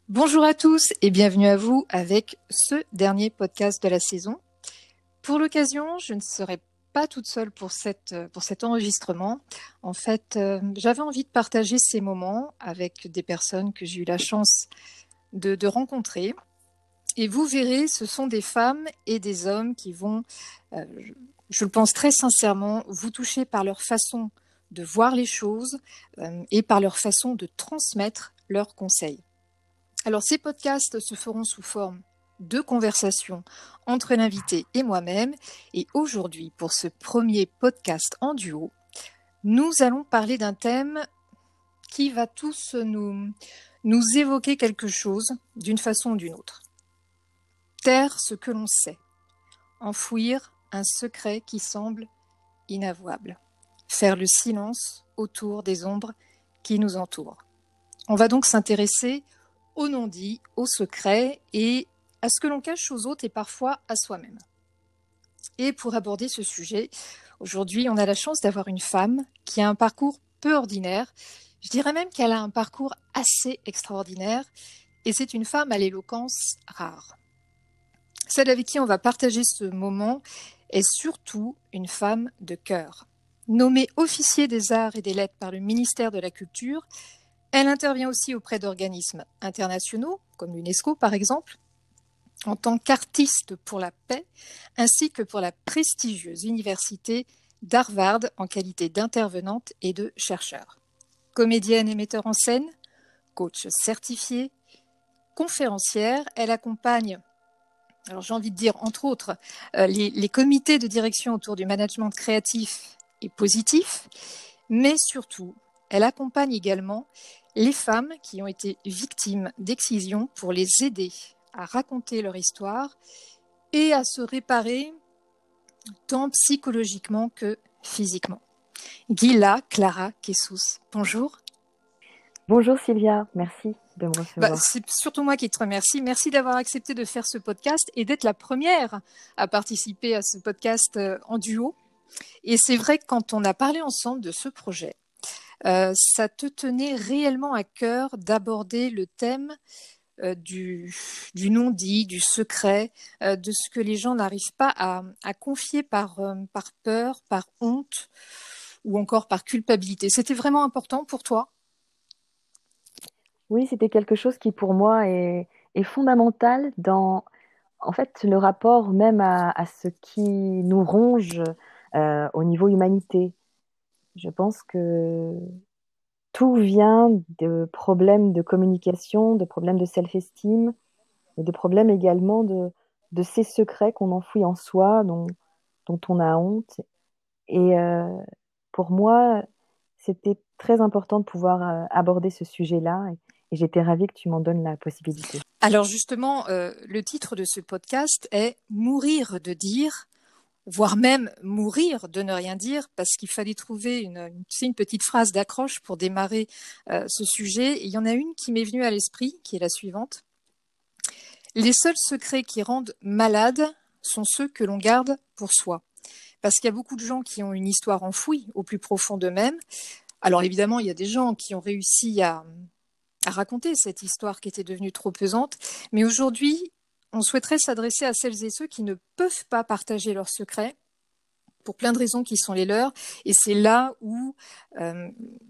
Bonjour à tous et bienvenue à vous avec ce dernier podcast de la saison. Pour l'occasion, je ne serai pas toute seule pour cet enregistrement. En fait, j'avais envie de partager ces moments avec des personnes que j'ai eu la chance de rencontrer. Et vous verrez, ce sont des femmes et des hommes qui vont, je le pense très sincèrement, vous toucher par leur façon de voir les choses et par leur façon de transmettre leurs conseils. Alors, ces podcasts se feront sous forme de conversations entre l'invité et moi-même. Et aujourd'hui, pour ce premier podcast en duo, nous allons parler d'un thème qui va tous nous évoquer quelque chose d'une façon ou d'une autre. Taire ce que l'on sait, enfouir un secret qui semble inavouable, faire le silence autour des ombres qui nous entourent. On va donc s'intéresser au non-dit, au secret et à ce que l'on cache aux autres et parfois à soi-même. Et pour aborder ce sujet, aujourd'hui, on a la chance d'avoir une femme qui a un parcours peu ordinaire. Je dirais même qu'elle a un parcours assez extraordinaire et c'est une femme à l'éloquence rare. Celle avec qui on va partager ce moment est surtout une femme de cœur. Nommée officier des arts et des lettres par le ministère de la Culture, elle intervient aussi auprès d'organismes internationaux, comme l'UNESCO par exemple, en tant qu'artiste pour la paix, ainsi que pour la prestigieuse université d'Harvard en qualité d'intervenante et de chercheur. Comédienne et metteur en scène, coach certifié, conférencière, elle accompagne, alors j'ai envie de dire entre autres, les comités de direction autour du management créatif et positif, mais surtout, elle accompagne également les femmes qui ont été victimes d'excision pour les aider à raconter leur histoire et à se réparer tant psychologiquement que physiquement. Gila Clara Kessous, bonjour. Bonjour Sylvia, merci de me recevoir. C'est surtout moi qui te remercie. Merci d'avoir accepté de faire ce podcast et d'être la première à participer à ce podcast en duo. Et c'est vrai que quand on a parlé ensemble de ce projet, ça te tenait réellement à cœur d'aborder le thème du non-dit, du secret, de ce que les gens n'arrivent pas à confier par peur, par honte ou encore par culpabilité. C'était vraiment important pour toi ? Oui, c'était quelque chose qui pour moi est fondamental dans en fait le rapport même à ce qui nous ronge au niveau humanité. Je pense que tout vient de problèmes de communication, de problèmes de self-esteem, et de problèmes également de ces secrets qu'on enfouit en soi, dont on a honte. Et pour moi, c'était très important de pouvoir aborder ce sujet-là et j'étais ravie que tu m'en donnes la possibilité. Alors justement, le titre de ce podcast est « Mourir de dire », voire même « mourir de ne rien dire », parce qu'il fallait trouver une petite phrase d'accroche pour démarrer ce sujet. Et il y en a une qui m'est venue à l'esprit, qui est la suivante. Les seuls secrets qui rendent malade sont ceux que l'on garde pour soi. Parce qu'il y a beaucoup de gens qui ont une histoire enfouie au plus profond d'eux-mêmes. Alors évidemment, il y a des gens qui ont réussi à raconter cette histoire qui était devenue trop pesante. Mais aujourd'hui, on souhaiterait s'adresser à celles et ceux qui ne peuvent pas partager leurs secrets pour plein de raisons qui sont les leurs. Et c'est là où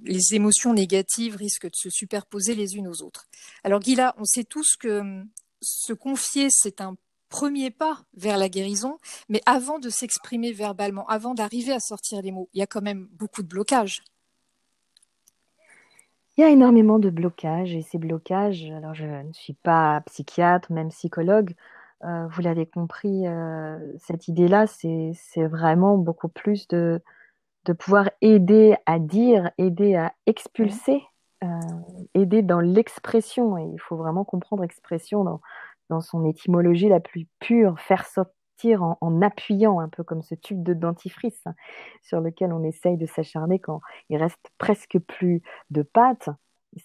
les émotions négatives risquent de se superposer les unes aux autres. Alors Gila, on sait tous que se confier, c'est un premier pas vers la guérison, mais avant de s'exprimer verbalement, avant d'arriver à sortir les mots, il y a quand même beaucoup de blocages. Il y a énormément de blocages et ces blocages, alors je ne suis pas psychiatre, même psychologue, vous l'avez compris, cette idée-là, c'est vraiment beaucoup plus de pouvoir aider à dire, aider à expulser, aider dans l'expression. Et il faut vraiment comprendre expression dans son étymologie la plus pure, faire sortir en appuyant, un peu comme ce tube de dentifrice sur lequel on essaye de s'acharner quand il reste presque plus de pâte.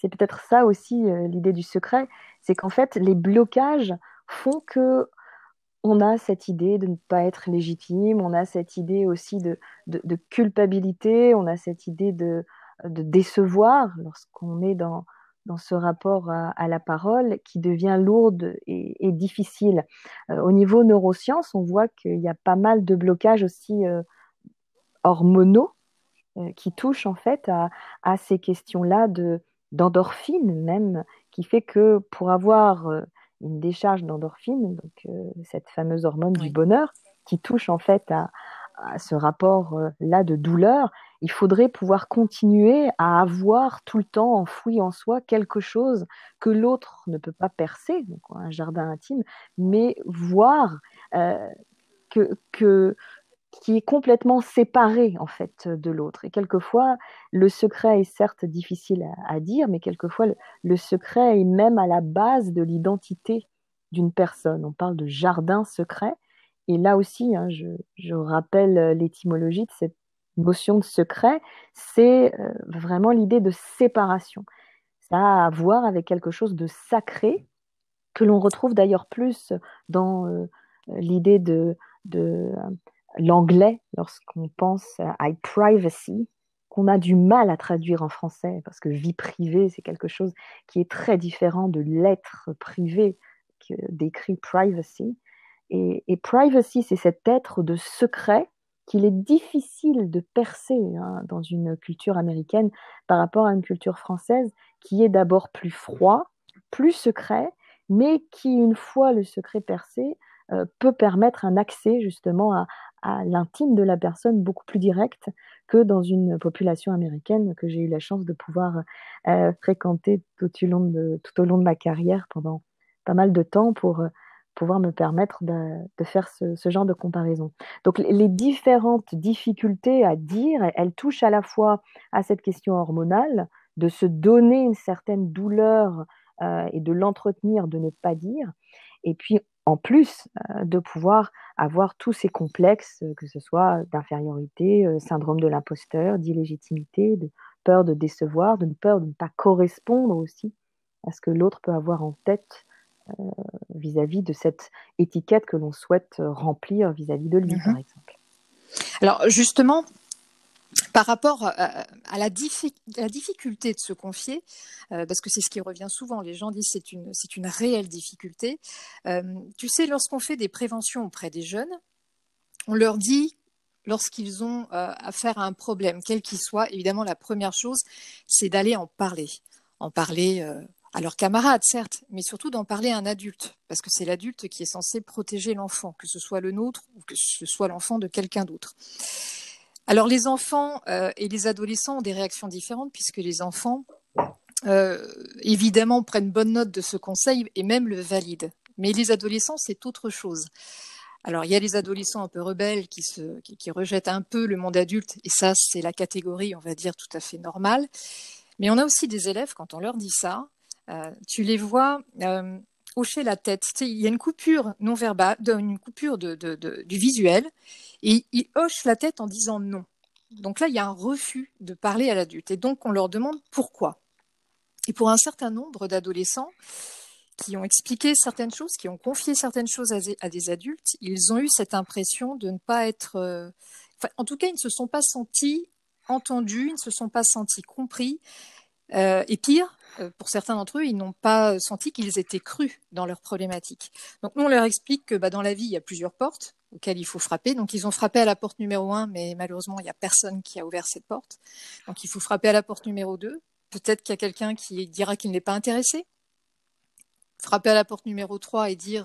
C'est peut-être ça aussi l'idée du secret, c'est qu'en fait les blocages font que on a cette idée de ne pas être légitime, on a cette idée aussi de culpabilité, on a cette idée de décevoir lorsqu'on est dans ce rapport à la parole qui devient lourde et difficile. Au niveau neurosciences, on voit qu'il y a pas mal de blocages aussi hormonaux qui touchent en fait à ces questions-là d'endorphine même, qui fait que pour avoir une décharge d'endorphine, donc cette fameuse hormone du Oui. bonheur, qui touche en fait à ce rapport-là de douleur, il faudrait pouvoir continuer à avoir tout le temps enfoui en soi quelque chose que l'autre ne peut pas percer, donc un jardin intime, mais voir euh, que qui est complètement séparé en fait de l'autre. Et quelquefois, le secret est certes difficile à dire, mais quelquefois, le secret est même à la base de l'identité d'une personne. On parle de jardin secret. Et là aussi, hein, je rappelle l'étymologie de cette notion de secret, c'est vraiment l'idée de séparation. Ça a à voir avec quelque chose de sacré, que l'on retrouve d'ailleurs plus dans l'idée de l'anglais lorsqu'on pense à privacy, qu'on a du mal à traduire en français, parce que vie privée, c'est quelque chose qui est très différent de l'être privé que décrit privacy. Et privacy, c'est cet être de secret qu'il est difficile de percer hein, dans une culture américaine par rapport à une culture française qui est d'abord plus froid, plus secret, mais qui, une fois le secret percé, peut permettre un accès justement à l'intime de la personne beaucoup plus direct que dans une population américaine que j'ai eu la chance de pouvoir fréquenter tout au long de ma carrière pendant pas mal de temps pour pouvoir me permettre de faire ce genre de comparaison. Donc les différentes difficultés à dire, elles touchent à la fois à cette question hormonale, de se donner une certaine douleur et de l'entretenir, de ne pas dire, et puis en plus de pouvoir avoir tous ces complexes, que ce soit d'infériorité, syndrome de l'imposteur, d'illégitimité, de peur de décevoir, de peur de ne pas correspondre aussi à ce que l'autre peut avoir en tête vis-à-vis de cette étiquette que l'on souhaite remplir vis-à-vis de lui, par exemple. Alors justement, par rapport à la difficulté de se confier, parce que c'est ce qui revient souvent, les gens disent c'est une réelle difficulté. Tu sais, lorsqu'on fait des préventions auprès des jeunes, on leur dit, lorsqu'ils ont affaire à un problème, quel qu'il soit, évidemment, la première chose, c'est d'aller en parler. En parler à leurs camarades, certes, mais surtout d'en parler à un adulte, parce que c'est l'adulte qui est censé protéger l'enfant, que ce soit le nôtre ou que ce soit l'enfant de quelqu'un d'autre. Alors les enfants et les adolescents ont des réactions différentes, puisque les enfants, évidemment, prennent bonne note de ce conseil et même le valident. Mais les adolescents, c'est autre chose. Alors, il y a les adolescents un peu rebelles qui rejettent un peu le monde adulte, et ça, c'est la catégorie, on va dire, tout à fait normale. Mais on a aussi des élèves, quand on leur dit ça, tu les vois hocher la tête. Tu sais, il y a une coupure non verbale, une coupure du visuel, et ils hochent la tête en disant non. Donc là, il y a un refus de parler à l'adulte, et donc on leur demande pourquoi. Et pour un certain nombre d'adolescents, qui ont expliqué certaines choses, qui ont confié certaines choses à des adultes, ils ont eu cette impression de ne pas être... en tout cas, ils ne se sont pas sentis entendus, ils ne se sont pas sentis compris. Et pire, pour certains d'entre eux, ils n'ont pas senti qu'ils étaient crus dans leurs problématiques. Donc nous, on leur explique que dans la vie, il y a plusieurs portes auxquelles il faut frapper. Donc ils ont frappé à la porte numéro 1, mais malheureusement, il n'y a personne qui a ouvert cette porte. Donc il faut frapper à la porte numéro 2. Peut-être qu'il y a quelqu'un qui dira qu'il n'est pas intéressé. Frapper à la porte numéro 3 et dire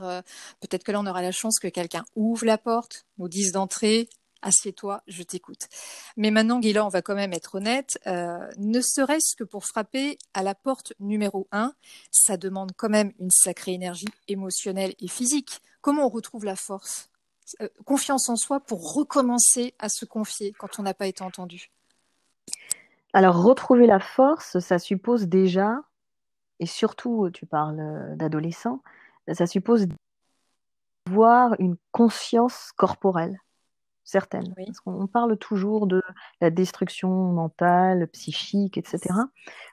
peut-être que là on aura la chance que quelqu'un ouvre la porte, nous dise d'entrer, assieds-toi, je t'écoute. Mais maintenant, Guilla, on va quand même être honnête, ne serait-ce que pour frapper à la porte numéro 1, ça demande quand même une sacrée énergie émotionnelle et physique. Comment on retrouve la force, confiance en soi pour recommencer à se confier quand on n'a pas été entendu? Alors, retrouver la force, ça suppose déjà, et surtout, tu parles d'adolescents, ça suppose avoir une conscience corporelle certaine. Oui, Parce qu'on parle toujours de la destruction mentale, psychique, etc.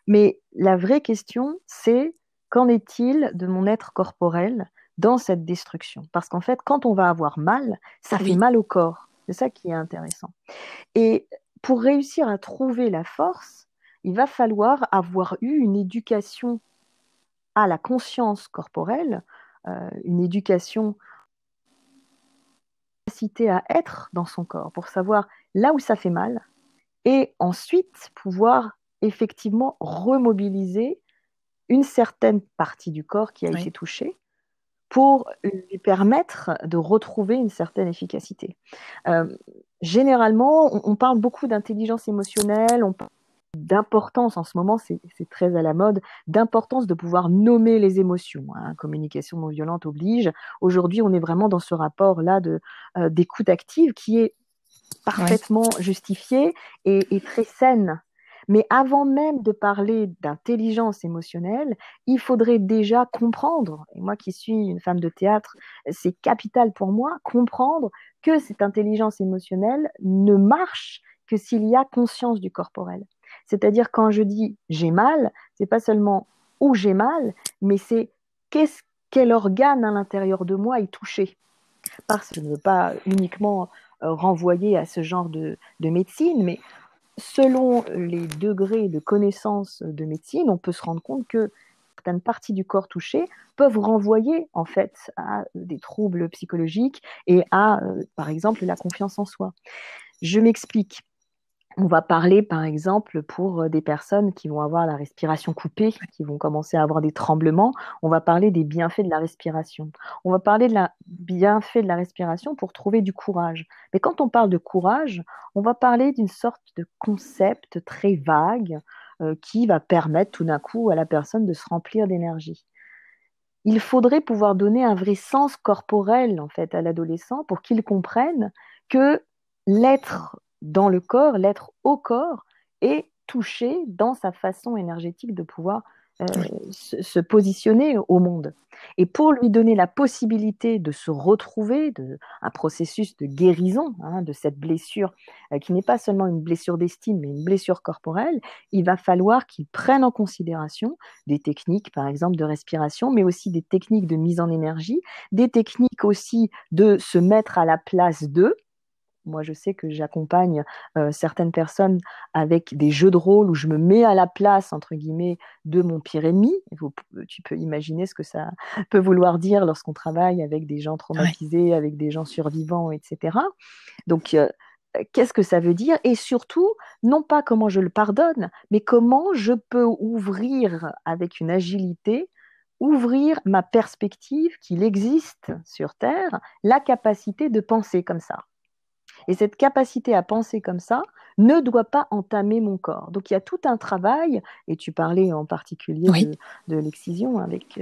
Mais la vraie question, c'est qu'en est-il de mon être corporel dans cette destruction? Parce qu'en fait, quand on va avoir mal, ça fait oui, mal au corps. C'est ça qui est intéressant. Et pour réussir à trouver la force, il va falloir avoir eu une éducation à la conscience corporelle, une éducation capacité à être dans son corps pour savoir là où ça fait mal et ensuite pouvoir effectivement remobiliser une certaine partie du corps qui a oui, été touchée pour lui permettre de retrouver une certaine efficacité. Euh, Généralement, on parle beaucoup d'intelligence émotionnelle, on parle d'importance, en ce moment c'est très à la mode, d'importance de pouvoir nommer les émotions. Hein. Communication non violente oblige. Aujourd'hui, on est vraiment dans ce rapport-là d'écoute active qui est oui, parfaitement justifiée et très saine. Mais avant même de parler d'intelligence émotionnelle, il faudrait déjà comprendre, et moi qui suis une femme de théâtre, c'est capital pour moi, comprendre que cette intelligence émotionnelle ne marche que s'il y a conscience du corporel. C'est-à-dire quand je dis j'ai mal, c'est pas seulement où j'ai mal, mais c'est quel organe à l'intérieur de moi est touché. Parce que je ne veux pas uniquement renvoyer à ce genre de médecine, mais selon les degrés de connaissance de médecine, on peut se rendre compte que certaines parties du corps touchées peuvent renvoyer en fait à des troubles psychologiques et à, par exemple, la confiance en soi. Je m'explique. On va parler, par exemple, pour des personnes qui vont avoir la respiration coupée, qui vont commencer à avoir des tremblements, on va parler des bienfaits de la respiration. On va parler de la bienfaits de la respiration pour trouver du courage. Mais quand on parle de courage, on va parler d'une sorte de concept très vague qui va permettre tout d'un coup à la personne de se remplir d'énergie. Il faudrait pouvoir donner un vrai sens corporel en fait à l'adolescent pour qu'il comprenne que l'être dans le corps, l'être au corps est touché dans sa façon énergétique de pouvoir oui, se positionner au monde. Et pour lui donner la possibilité de se retrouver, un processus de guérison hein, de cette blessure qui n'est pas seulement une blessure d'estime, mais une blessure corporelle, il va falloir qu'il prenne en considération des techniques, par exemple, de respiration, mais aussi des techniques de mise en énergie, des techniques aussi de se mettre à la place d'eux. Moi, je sais que j'accompagne certaines personnes avec des jeux de rôle où je me mets à la place, entre guillemets, de mon pire ennemi. Tu peux imaginer ce que ça peut vouloir dire lorsqu'on travaille avec des gens oui, traumatisés, avec des gens survivants, etc. Donc, qu'est-ce que ça veut dire? Et surtout, non pas comment je le pardonne, mais comment je peux ouvrir avec une agilité, ouvrir ma perspective qu'il existe sur Terre la capacité de penser comme ça. Et cette capacité à penser comme ça ne doit pas entamer mon corps. Donc il y a tout un travail, et tu parlais en particulier oui, de l'excision avec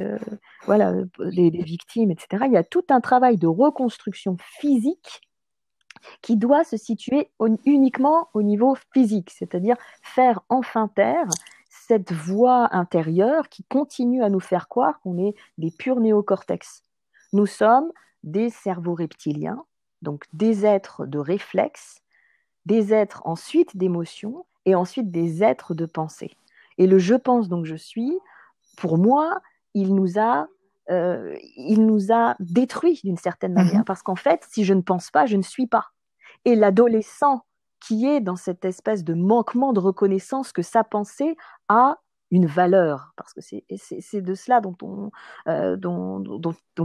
voilà, des victimes, etc. Il y a tout un travail de reconstruction physique qui doit se situer uniquement au niveau physique, c'est-à-dire faire enfin taire cette voix intérieure qui continue à nous faire croire qu'on est des purs néocortex. Nous sommes des cerveaux reptiliens, donc des êtres de réflexe, des êtres ensuite d'émotion et ensuite des êtres de pensée. Et le je pense donc je suis, pour moi, il nous a détruits d'une certaine mhm, manière. Parce qu'en fait, si je ne pense pas, je ne suis pas. Et l'adolescent qui est dans cette espèce de manquement de reconnaissance que sa pensée a une valeur, parce que c'est de cela dont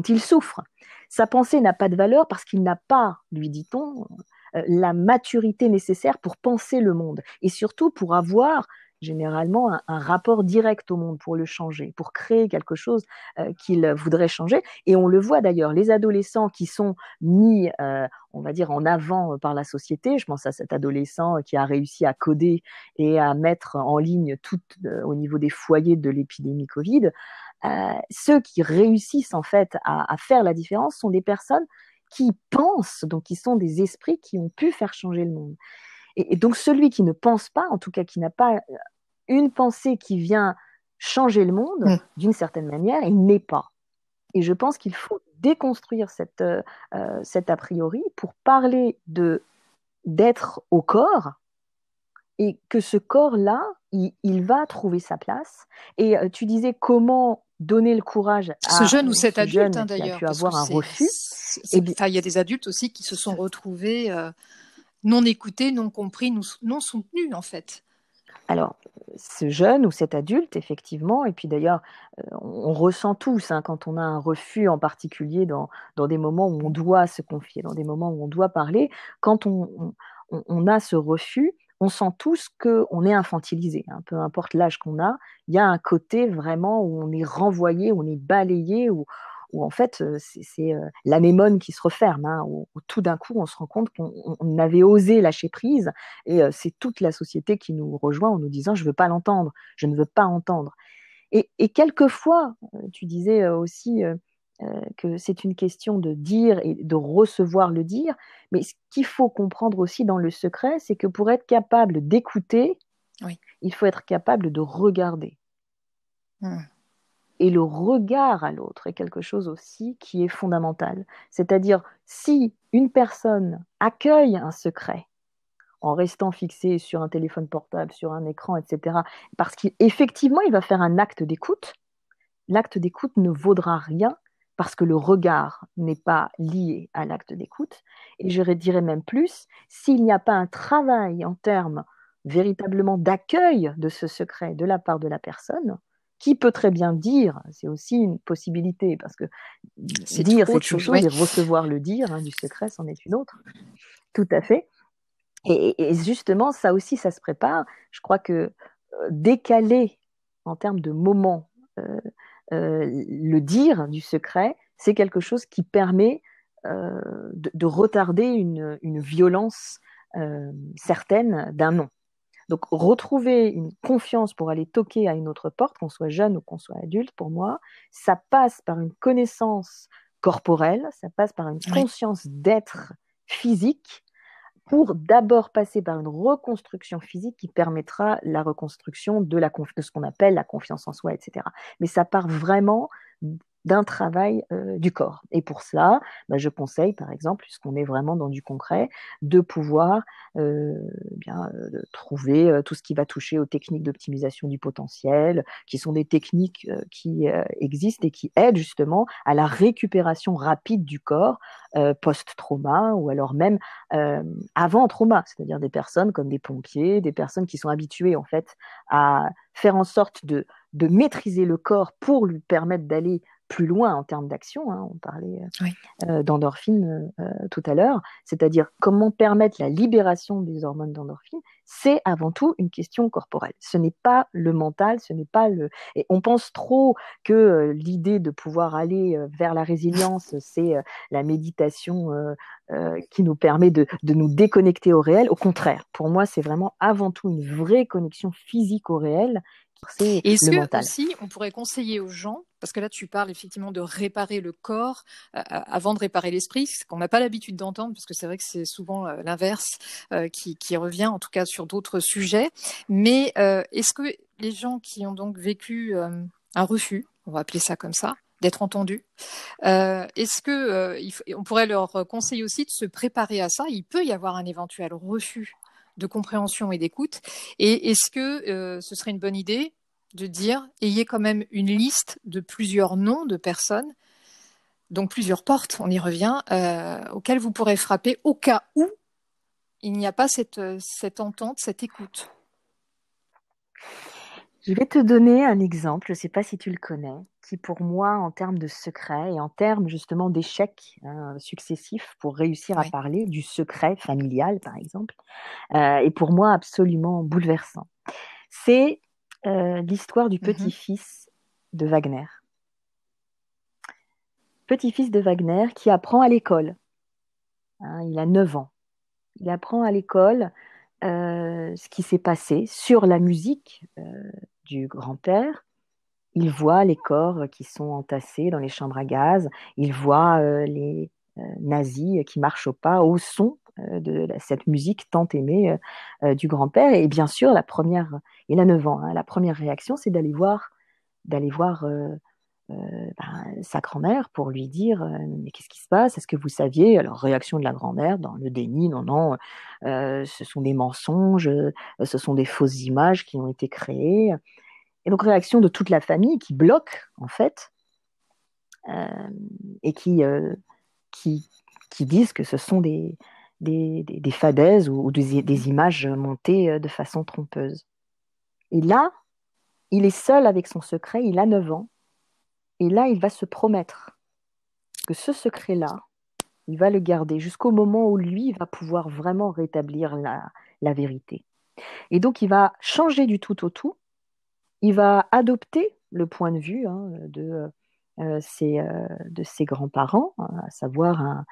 il souffre. Sa pensée n'a pas de valeur parce qu'il n'a pas, lui dit-on, la maturité nécessaire pour penser le monde et surtout pour avoir généralement un rapport direct au monde pour le changer, pour créer quelque chose qu'il voudrait changer. Et on le voit d'ailleurs, les adolescents qui sont mis, on va dire, en avant par la société, je pense à cet adolescent qui a réussi à coder et à mettre en ligne tout au niveau des foyers de l'épidémie Covid, ceux qui réussissent en fait à faire la différence sont des personnes qui pensent, donc qui sont des esprits qui ont pu faire changer le monde. Et donc celui qui ne pense pas, en tout cas qui n'a pas une pensée qui vient changer le monde, mm, d'une certaine manière, il n'est pas. Et je pense qu'il faut déconstruire cet a priori pour parler d'être au corps et que ce corps-là, il va trouver sa place. Et tu disais comment donner le courage Ce à jeune ou cet ce adulte, jeune qui a d'ailleurs, pu parce que avoir un refus. Eh bien, il y a des adultes aussi qui se sont retrouvés non écoutés, non compris, non soutenus, en fait. alors, ce jeune ou cet adulte, effectivement, et puis d'ailleurs, on ressent tous quand on a un refus en particulier dans des moments où on doit se confier, dans des moments où on doit parler, quand on a ce refus, on sent tous qu'on est infantilisé, peu importe l'âge qu'on a, il y a un côté vraiment où on est renvoyé, où on est balayé, où en fait, c'est l'anémone qui se referme, où tout d'un coup, on se rend compte qu'on avait osé lâcher prise, et c'est toute la société qui nous rejoint en nous disant je ne veux pas l'entendre, je ne veux pas entendre. Et quelquefois, tu disais aussi que c'est une question de dire et de recevoir le dire, mais ce qu'il faut comprendre aussi dans le secret, c'est que pour être capable d'écouter, Oui. il faut être capable de regarder. Mmh. Et le regard à l'autre est quelque chose aussi qui est fondamental. C'est-à-dire, si une personne accueille un secret, en restant fixé sur un téléphone portable, sur un écran, etc. Parce qu'effectivement, il va faire un acte d'écoute. L'acte d'écoute ne vaudra rien parce que le regard n'est pas lié à l'acte d'écoute. Et je dirais même plus, s'il n'y a pas un travail en termes véritablement d'accueil de ce secret de la part de la personne, qui peut très bien dire, c'est aussi une possibilité, parce que dire c'est une chose et recevoir le dire du secret, c'en est une autre. Tout à fait. Et justement, ça aussi, ça se prépare. Je crois que décaler en termes de moment le dire du secret, c'est quelque chose qui permet de retarder une violence certaine d'un non. Donc, retrouver une confiance pour aller toquer à une autre porte, qu'on soit jeune ou qu'on soit adulte, pour moi, ça passe par une connaissance corporelle, ça passe par une conscience d'être physique, pour d'abord passer par une reconstruction physique qui permettra la reconstruction de ce qu'on appelle la confiance en soi, etc. Mais ça part vraiment d'un travail du corps. Et pour cela, je conseille, par exemple, puisqu'on est vraiment dans du concret, de pouvoir trouver tout ce qui va toucher aux techniques d'optimisation du potentiel, qui sont des techniques qui existent et qui aident justement à la récupération rapide du corps post-trauma ou alors même avant trauma, c'est-à-dire des personnes comme des pompiers, des personnes qui sont habituées en fait à faire en sorte de maîtriser le corps pour lui permettre d'aller plus loin en termes d'action. On parlait d'endorphine tout à l'heure, c'est-à-dire comment permettre la libération des hormones d'endorphine, c'est avant tout une question corporelle. Ce n'est pas le mental, ce n'est pas le... Et on pense trop que l'idée de pouvoir aller vers la résilience, c'est la méditation qui nous permet de nous déconnecter au réel. Au contraire, pour moi, c'est vraiment avant tout une vraie connexion physique au réel. C'est et est-ce le que mental. aussi on pourrait conseiller aux gens, parce que là tu parles effectivement de réparer le corps avant de réparer l'esprit, ce qu'on n'a pas l'habitude d'entendre, parce que c'est vrai que c'est souvent l'inverse qui revient, en tout cas sur d'autres sujets. Mais est-ce que les gens qui ont donc vécu un refus, on va appeler ça comme ça, d'être entendus, est-ce que on pourrait leur conseiller aussi de se préparer à ça? Il peut y avoir un éventuel refus de compréhension et d'écoute. Et est-ce que ce serait une bonne idée de dire, ayez quand même une liste de plusieurs noms de personnes, donc plusieurs portes, on y revient, auxquelles vous pourrez frapper au cas où il n'y a pas cette entente, cette écoute? Je vais te donner un exemple, je ne sais pas si tu le connais, qui pour moi, en termes de secret et en termes justement d'échecs successifs pour réussir à parler du secret familial, par exemple, est pour moi absolument bouleversant. C'est l'histoire du petit-fils de Wagner. Petit-fils de Wagner qui apprend à l'école. Il a 9 ans. Il apprend à l'école ce qui s'est passé sur la musique du grand-père. Il voit les corps qui sont entassés dans les chambres à gaz. Il voit les nazis qui marchent au pas au son de cette musique tant aimée du grand-père. Et bien sûr, il a 9 ans. La première réaction, c'est d'aller voir sa grand-mère pour lui dire mais qu'est-ce qui se passe? Est-ce que vous saviez? Alors, réaction de la grand-mère dans le déni, non, non, ce sont des mensonges, ce sont des fausses images qui ont été créées. Et donc, réaction de toute la famille qui bloque, en fait, euh, et qui, qui disent que ce sont des fadaises ou des images montées de façon trompeuse. Et là, il est seul avec son secret, il a 9 ans, et là, il va se promettre que ce secret-là, il va le garder jusqu'au moment où lui va pouvoir vraiment rétablir la vérité. Et donc, il va changer du tout au tout, il va adopter le point de vue de ses grands-parents, à savoir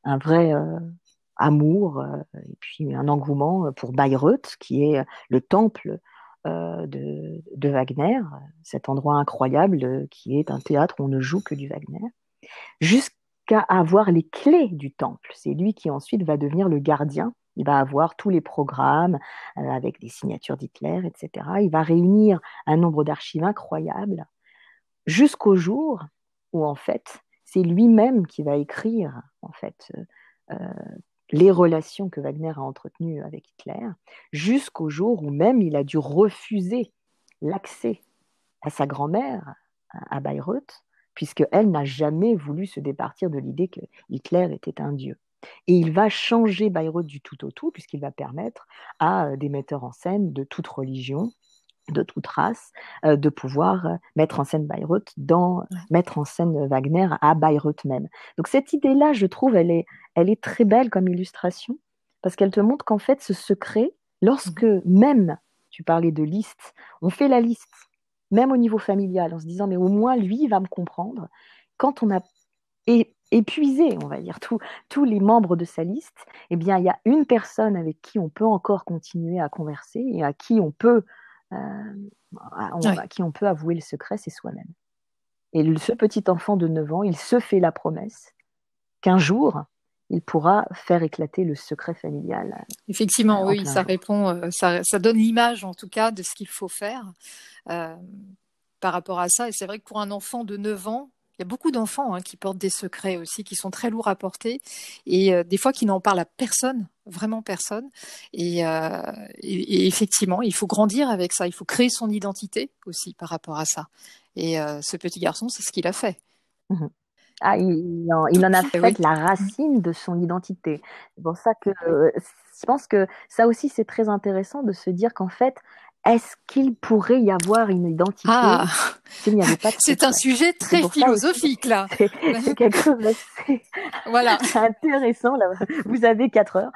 un vrai amour et puis un engouement pour Bayreuth, qui est le temple de Wagner, cet endroit incroyable qui est un théâtre où on ne joue que du Wagner, jusqu'à avoir les clés du temple. C'est lui qui ensuite va devenir le gardien. Il va avoir tous les programmes avec des signatures d'Hitler, etc. Il va réunir un nombre d'archives incroyables jusqu'au jour où, en fait, c'est lui-même qui va écrire, en fait, euh, les relations que Wagner a entretenues avec Hitler, jusqu'au jour où même il a dû refuser l'accès à sa grand-mère à Bayreuth, puisqu'elle n'a jamais voulu se départir de l'idée que Hitler était un dieu. Et il va changer Bayreuth du tout au tout, puisqu'il va permettre à des metteurs en scène de toute religion, de toute race, de pouvoir mettre en scène Bayreuth, mettre en scène Wagner à Bayreuth même. Donc cette idée-là, je trouve, elle est très belle comme illustration, parce qu'elle te montre qu'en fait, ce secret, lorsque même, tu parlais de liste, on fait la liste, même au niveau familial, en se disant, mais au moins, lui, il va me comprendre. Quand on a épuisé, on va dire, tous les membres de sa liste, eh bien, il y a une personne avec qui on peut encore continuer à converser et à qui on peut à qui on peut avouer le secret, c'est soi-même. Et ce petit enfant de 9 ans, il se fait la promesse qu'un jour, il pourra faire éclater le secret familial. Effectivement, oui, ça répond, ça donne l'image en tout cas de ce qu'il faut faire par rapport à ça. Et c'est vrai que pour un enfant de 9 ans, il y a beaucoup d'enfants qui portent des secrets aussi, qui sont très lourds à porter et des fois qui n'en parlent à personne, vraiment personne. Et effectivement, il faut grandir avec ça, il faut créer son identité aussi par rapport à ça. Et ce petit garçon, c'est ce qu'il a fait. Mmh. Ah, il en a fait la racine de son identité. C'est pour ça que je pense que ça aussi, c'est très intéressant de se dire qu'en fait, est-ce qu'il pourrait y avoir une identité s'il n'y avait pas de secret? C'est un sujet très philosophique, là. C'est quelque chose d'assez intéressant. Là. Vous avez 4 heures.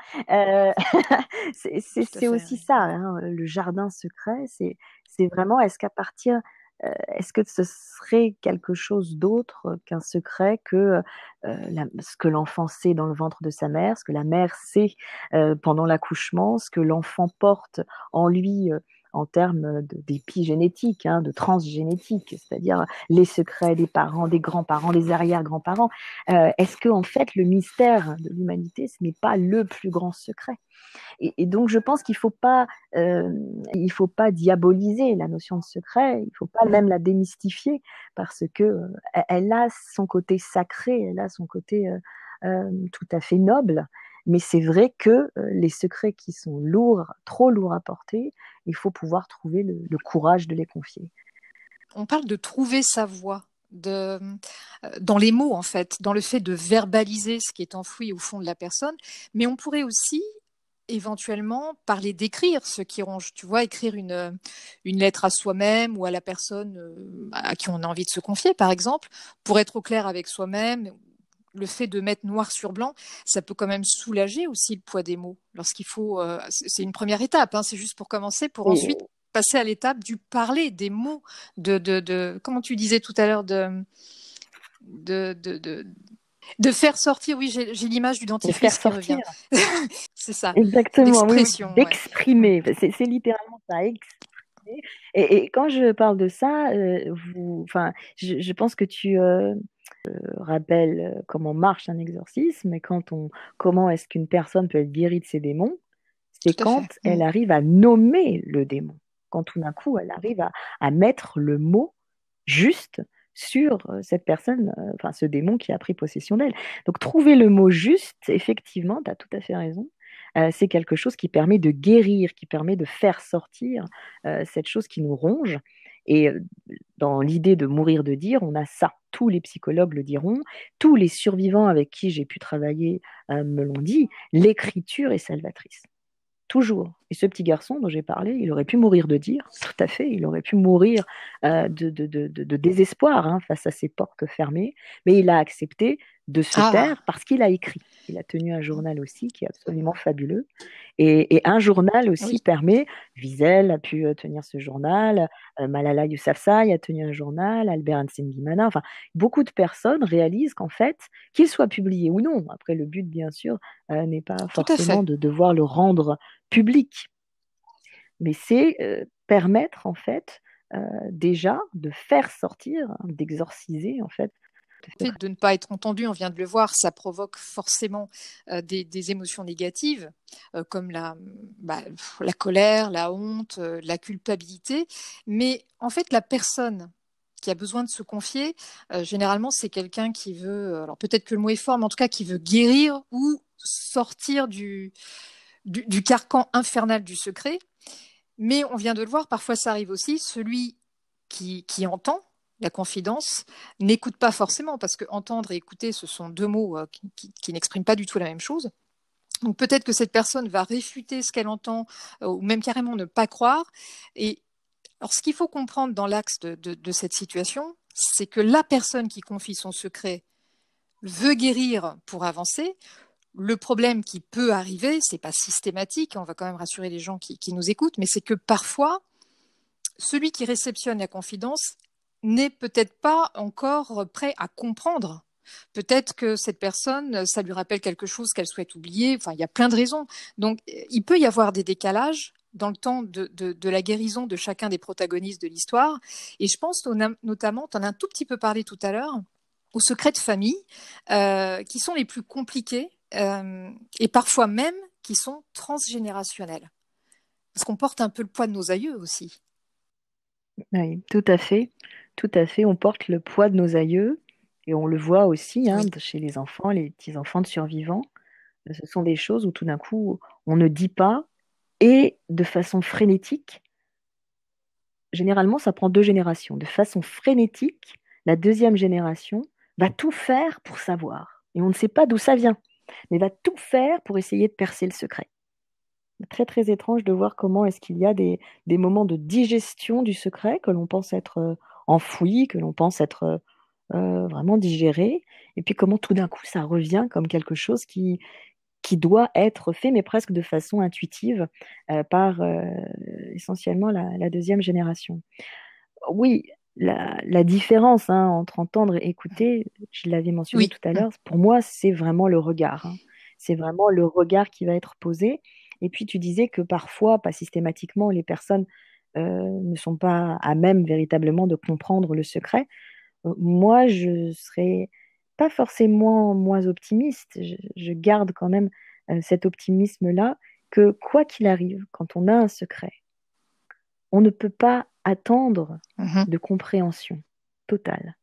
C'est aussi ça, le jardin secret. C'est vraiment, est-ce que ce serait quelque chose d'autre qu'un secret que ce que l'enfant sait dans le ventre de sa mère, ce que la mère sait pendant l'accouchement, ce que l'enfant porte en lui en termes d'épigénétique, de transgénétique, c'est-à-dire les secrets des parents, des grands-parents, des arrière-grands-parents. Est-ce que en fait le mystère de l'humanité, ce n'est pas le plus grand secret? Et donc, je pense qu'il il faut pas diaboliser la notion de secret, il faut pas même la démystifier parce que elle a son côté sacré, elle a son côté tout à fait noble. Mais c'est vrai que les secrets qui sont lourds, trop lourds à porter, il faut pouvoir trouver le courage de les confier. On parle de trouver sa voie. Dans les mots, en fait, dans le fait de verbaliser ce qui est enfoui au fond de la personne, mais on pourrait aussi éventuellement parler d'écrire ce qui ronge, tu vois, écrire une lettre à soi-même ou à la personne à qui on a envie de se confier, par exemple, pour être au clair avec soi-même. Le fait de mettre noir sur blanc, ça peut quand même soulager aussi le poids des mots. Lorsqu'il faut, c'est une première étape, c'est juste pour commencer, pour ensuite passer à l'étape du parler, des mots, comment tu disais tout à l'heure, de faire sortir, oui, j'ai l'image du dentifrice qui revient. C'est ça. Exactement, d'exprimer. Ouais. C'est littéralement ça, exprimer. Et quand je parle de ça, je pense que tu rappelles comment marche un exorcisme et comment est-ce qu'une personne peut être guérie de ses démons, c'est quand elle arrive à nommer le démon. Quand tout d'un coup, elle arrive à mettre le mot juste sur cette personne, enfin ce démon qui a pris possession d'elle. Donc trouver le mot juste, effectivement, tu as tout à fait raison. C'est quelque chose qui permet de guérir, qui permet de faire sortir cette chose qui nous ronge. Et dans l'idée de mourir de dire, on a ça. Tous les psychologues le diront, tous les survivants avec qui j'ai pu travailler me l'ont dit, l'écriture est salvatrice. Toujours. Et ce petit garçon dont j'ai parlé, il aurait pu mourir de dire, tout à fait, il aurait pu mourir de désespoir face à ses portes fermées, mais il a accepté de se taire parce qu'il a écrit. Il a tenu un journal aussi qui est absolument fabuleux. Et un journal aussi permet, Wiesel a pu tenir ce journal, Malala Yousafzai a tenu un journal, Albert Einstein Guimana, enfin, beaucoup de personnes réalisent qu'en fait, qu'il soit publié ou non, après le but bien sûr n'est pas forcément de devoir le rendre public, mais c'est permettre en fait déjà de faire sortir, d'exorciser en fait. Le fait de ne pas être entendu, on vient de le voir, ça provoque forcément des émotions négatives, comme la colère, la honte, la culpabilité. Mais en fait, la personne qui a besoin de se confier, généralement, c'est quelqu'un qui veut, alors peut-être que le mot est fort, mais en tout cas qui veut guérir ou sortir du carcan infernal du secret. Mais on vient de le voir, parfois ça arrive aussi, celui qui entend la confidence n'écoute pas forcément, parce que entendre et écouter, ce sont deux mots qui n'expriment pas du tout la même chose. Donc peut-être que cette personne va réfuter ce qu'elle entend, ou même carrément ne pas croire. Et alors ce qu'il faut comprendre dans l'axe de cette situation, c'est que la personne qui confie son secret veut guérir pour avancer. Le problème qui peut arriver, c'est pas systématique, on va quand même rassurer les gens qui nous écoutent, mais c'est que parfois, celui qui réceptionne la confidence n'est peut-être pas encore prêt à comprendre. Peut-être que cette personne, ça lui rappelle quelque chose qu'elle souhaite oublier. Enfin, il y a plein de raisons. Donc, il peut y avoir des décalages dans le temps de la guérison de chacun des protagonistes de l'histoire. Et je pense notamment, tu en as un tout petit peu parlé tout à l'heure, aux secrets de famille, qui sont les plus compliqués et parfois même qui sont transgénérationnels. Parce qu'on porte un peu le poids de nos aïeux aussi. Oui, tout à fait. Tout à fait. On porte le poids de nos aïeux et on le voit aussi chez les enfants, les petits-enfants de survivants. Ce sont des choses où tout d'un coup, on ne dit pas et de façon frénétique. Généralement, ça prend 2 générations. De façon frénétique, la deuxième génération va tout faire pour savoir. Et on ne sait pas d'où ça vient, mais va tout faire pour essayer de percer le secret. Très très étrange de voir comment est-ce qu'il y a des moments de digestion du secret que l'on pense être enfoui, que l'on pense être vraiment digéré, et puis comment tout d'un coup ça revient comme quelque chose qui doit être fait, mais presque de façon intuitive par essentiellement la deuxième génération. Oui, la différence entre entendre et écouter, je l'avais mentionné tout à l'heure, pour moi c'est vraiment le regard. C'est vraiment le regard qui va être posé. Et puis tu disais que parfois, pas systématiquement, les personnes ne sont pas à même véritablement de comprendre le secret. Moi, je serais pas forcément moins optimiste. Je garde quand même cet optimisme-là que quoi qu'il arrive, quand on a un secret, on ne peut pas attendre de compréhension totale.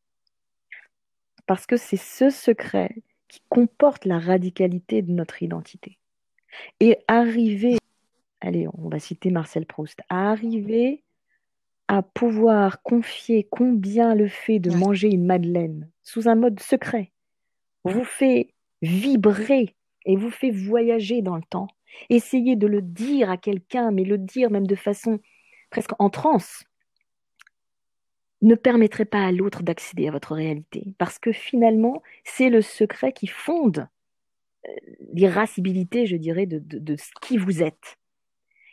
Parce que c'est ce secret qui comporte la radicalité de notre identité. Et arriver, allez, on va citer Marcel Proust, arriver à pouvoir confier combien le fait de manger une madeleine sous un mode secret vous fait vibrer et vous fait voyager dans le temps. Essayez de le dire à quelqu'un, mais le dire même de façon presque en transe, ne permettrait pas à l'autre d'accéder à votre réalité. Parce que finalement, c'est le secret qui fonde l'irascibilité, je dirais, de ce qui vous êtes.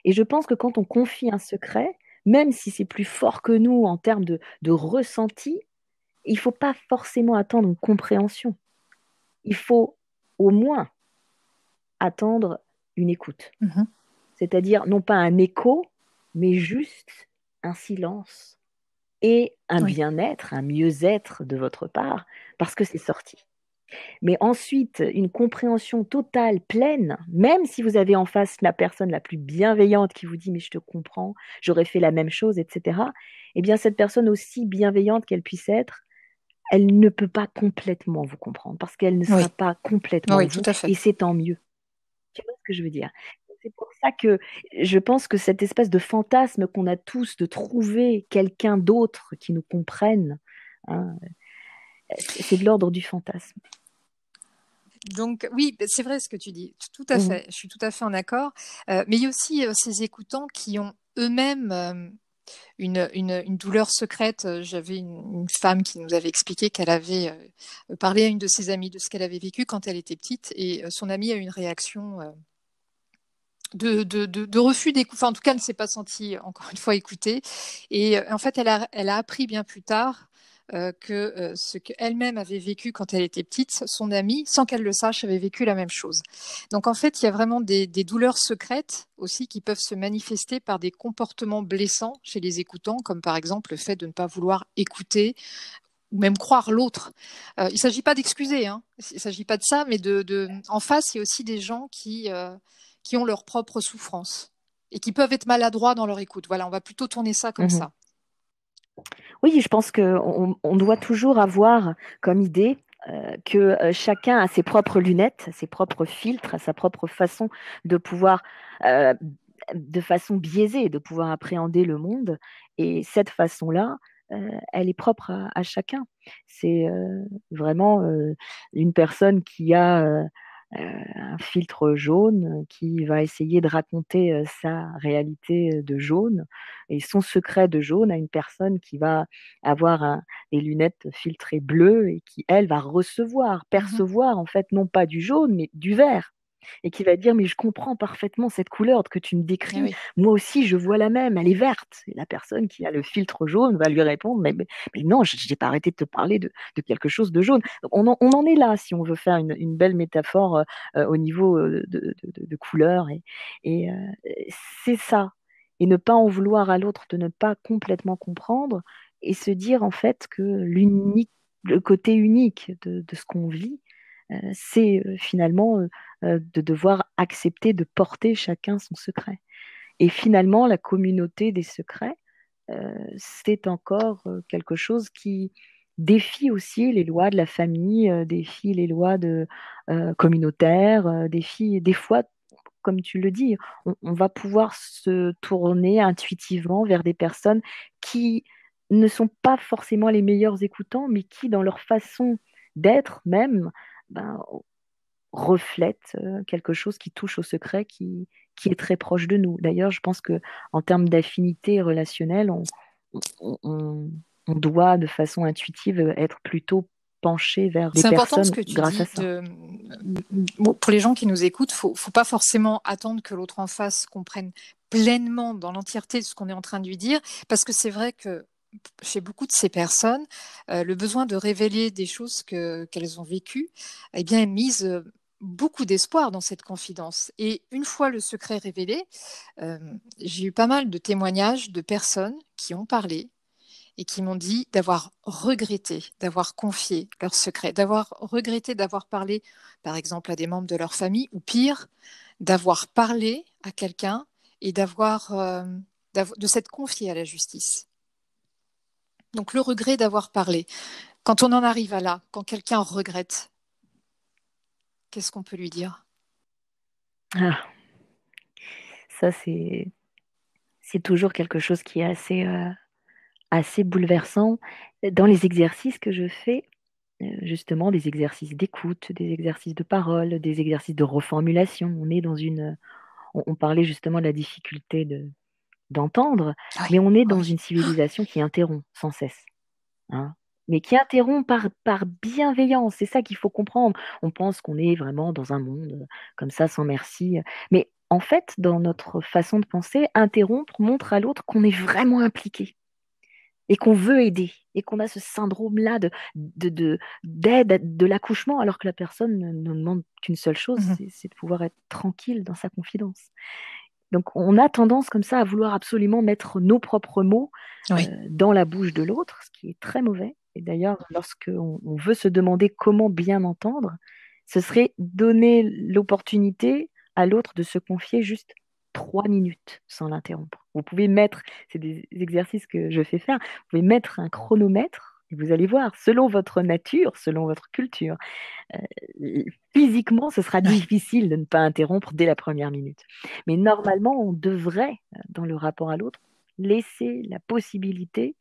Et je pense que quand on confie un secret, même si c'est plus fort que nous en termes de ressenti, il ne faut pas forcément attendre une compréhension. Il faut au moins attendre une écoute. C'est-à-dire non pas un écho, mais juste un silence et un bien-être, un mieux-être de votre part, parce que c'est sorti. Mais ensuite, une compréhension totale, pleine, même si vous avez en face la personne la plus bienveillante qui vous dit « mais je te comprends, j'aurais fait la même chose, etc. » Eh bien, cette personne, aussi bienveillante qu'elle puisse être, elle ne peut pas complètement vous comprendre parce qu'elle ne sera Oui, pas complètement oui, tout vous, à et fait. c'est tant mieux. Tu vois ce que je veux dire? C'est pour ça que je pense que cette espèce de fantasme qu'on a tous de trouver quelqu'un d'autre qui nous comprenne, hein, c'est de l'ordre du fantasme. Donc oui, c'est vrai ce que tu dis, tout à Mhm, fait, je suis tout à fait en accord. Mais il y a aussi ces écoutants qui ont eux-mêmes une douleur secrète. J'avais une femme qui nous avait expliqué qu'elle avait parlé à une de ses amies de ce qu'elle avait vécu quand elle était petite, et son amie a eu une réaction de refus d'écoute. Enfin, en tout cas, elle ne s'est pas sentie, encore une fois, écoutée. Et en fait, elle a appris bien plus tard que ce qu'elle-même avait vécu quand elle était petite, son amie, sans qu'elle le sache, avait vécu la même chose. Donc, en fait, il y a vraiment des douleurs secrètes aussi qui peuvent se manifester par des comportements blessants chez les écoutants, comme par exemple le fait de ne pas vouloir écouter ou même croire l'autre. Il ne s'agit pas d'excuser, hein. Il ne s'agit pas de ça, mais en face, il y a aussi des gens qui ont leur propre souffrance et qui peuvent être maladroits dans leur écoute. Voilà, on va plutôt tourner ça comme mhm. ça. Oui, je pense qu'on doit toujours avoir comme idée que chacun a ses propres lunettes, ses propres filtres, sa propre façon de pouvoir, euh, de façon biaisée, de pouvoir appréhender le monde. Et cette façon-là, elle est propre à chacun. C'est vraiment une personne qui a un filtre jaune, qui va essayer de raconter sa réalité de jaune et son secret de jaune à une personne qui va avoir des lunettes filtrées bleues et qui, elle, va recevoir, Mhm. percevoir en fait non pas du jaune, mais du vert. Et qui va dire, mais je comprends parfaitement cette couleur que tu me Eh décris. oui. Moi aussi, je vois la même, elle est verte. Et la personne qui a le filtre jaune va lui répondre, mais non, je n'ai pas arrêté de te parler de quelque chose de jaune. Donc, on en est là, si on veut faire une belle métaphore au niveau de couleurs. Et c'est ça. Et ne pas en vouloir à l'autre de ne pas complètement comprendre et se dire en fait que le côté unique de ce qu'on vit, c'est finalement de devoir accepter de porter chacun son secret. Et finalement, la communauté des secrets, c'est encore quelque chose qui défie aussi les lois de la famille, défie les lois communautaires, défie des fois, comme tu le dis, on va pouvoir se tourner intuitivement vers des personnes qui ne sont pas forcément les meilleurs écoutants, mais qui, dans leur façon d'être même, ben, reflètent quelque chose qui touche au secret, qui est très proche de nous. D'ailleurs, je pense que en termes d'affinité relationnelle, on, on- on doit de façon intuitive être plutôt penché vers des C'est important ce personnes que tu grâce à dis. ça. Bon, pour les gens qui nous écoutent, faut pas forcément attendre que l'autre en face comprenne pleinement dans l'entièreté de ce qu'on est en train de lui dire, parce que c'est vrai que chez beaucoup de ces personnes, le besoin de révéler des choses qu'elles ont vécues, eh bien, mise beaucoup d'espoir dans cette confidence. Et une fois le secret révélé, euh, j'ai eu pas mal de témoignages de personnes qui ont parlé et qui m'ont dit d'avoir regretté, d'avoir confié leurs secrets, d'avoir regretté d'avoir parlé, par exemple, à des membres de leur famille, ou pire, d'avoir parlé à quelqu'un et de s'être confié à la justice. Donc le regret d'avoir parlé. Quand on en arrive à là, quand quelqu'un regrette, qu'est-ce qu'on peut lui dire? Ah, ça, c'est toujours quelque chose qui est assez bouleversant. Dans les exercices que je fais, justement, des exercices d'écoute, des exercices de parole, des exercices de reformulation, on parlait justement de la difficulté d'entendre, Oui, mais on est dans oui. une civilisation qui interrompt sans cesse, hein. Mais qui interrompt par bienveillance. C'est ça qu'il faut comprendre. On pense qu'on est vraiment dans un monde comme ça, sans merci. Mais en fait, dans notre façon de penser, interrompre montre à l'autre qu'on est vraiment impliqué et qu'on veut aider et qu'on a ce syndrome-là d'aide de l'accouchement, alors que la personne ne demande qu'une seule chose, Mhm. c'est de pouvoir être tranquille dans sa confidence. Donc, on a tendance comme ça à vouloir absolument mettre nos propres mots Oui. dans la bouche de l'autre, ce qui est très mauvais. Et d'ailleurs, lorsque on veut se demander comment bien entendre, ce serait donner l'opportunité à l'autre de se confier juste 3 minutes sans l'interrompre. Vous pouvez mettre, c'est des exercices que je fais faire, vous pouvez mettre un chronomètre Et vous allez voir, selon votre nature, selon votre culture, physiquement, ce sera Ouais. difficile de ne pas interrompre dès la première minute. Mais normalement, on devrait, dans le rapport à l'autre, laisser la possibilité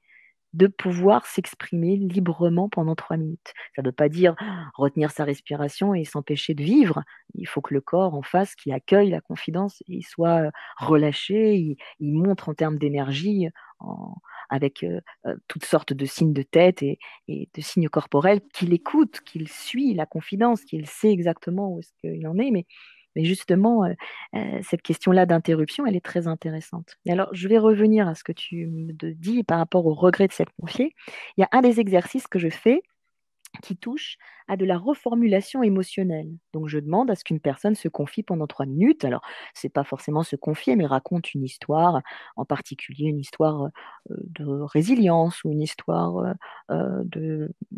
de pouvoir s'exprimer librement pendant 3 minutes. Ça ne veut pas dire retenir sa respiration et s'empêcher de vivre. Il faut que le corps en face, qui accueille la confidence, il soit relâché, il montre en termes d'énergie, en- avec toutes sortes de signes de tête et de signes corporels, qu'il écoute, qu'il suit la confidence, qu'il sait exactement où est-ce qu'il en est. Mais justement, cette question-là d'interruption, elle est très intéressante. Et alors, je vais revenir à ce que tu me dis par rapport au regret de s'être confié. Il y a un des exercices que je fais qui touche à de la reformulation émotionnelle. Donc, je demande à ce qu'une personne se confie pendant 3 minutes. Alors, c'est pas forcément se confier, mais raconte une histoire, en particulier une histoire de résilience ou une histoire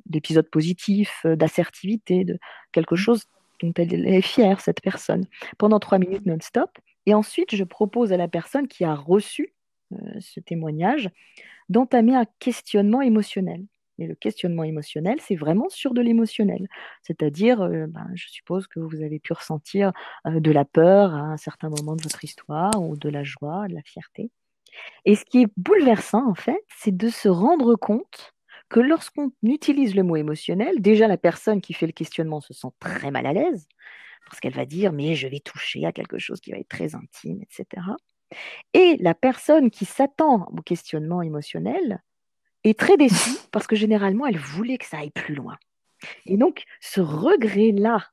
d'épisode positif, d'assertivité, de quelque chose dont elle est fière, cette personne, pendant 3 minutes non-stop. Et ensuite, je propose à la personne qui a reçu ce témoignage d'entamer un questionnement émotionnel. Et le questionnement émotionnel, c'est vraiment sur de l'émotionnel. C'est-à-dire, je suppose que vous avez pu ressentir de la peur à un certain moment de votre histoire, ou de la joie, de la fierté. Et ce qui est bouleversant, en fait, c'est de se rendre compte que lorsqu'on utilise le mot émotionnel, déjà la personne qui fait le questionnement se sent très mal à l'aise, parce qu'elle va dire, mais je vais toucher à quelque chose qui va être très intime, etc. Et la personne qui s'attend au questionnement émotionnel est très déçue parce que généralement, elle voulait que ça aille plus loin. Et donc, ce regret-là,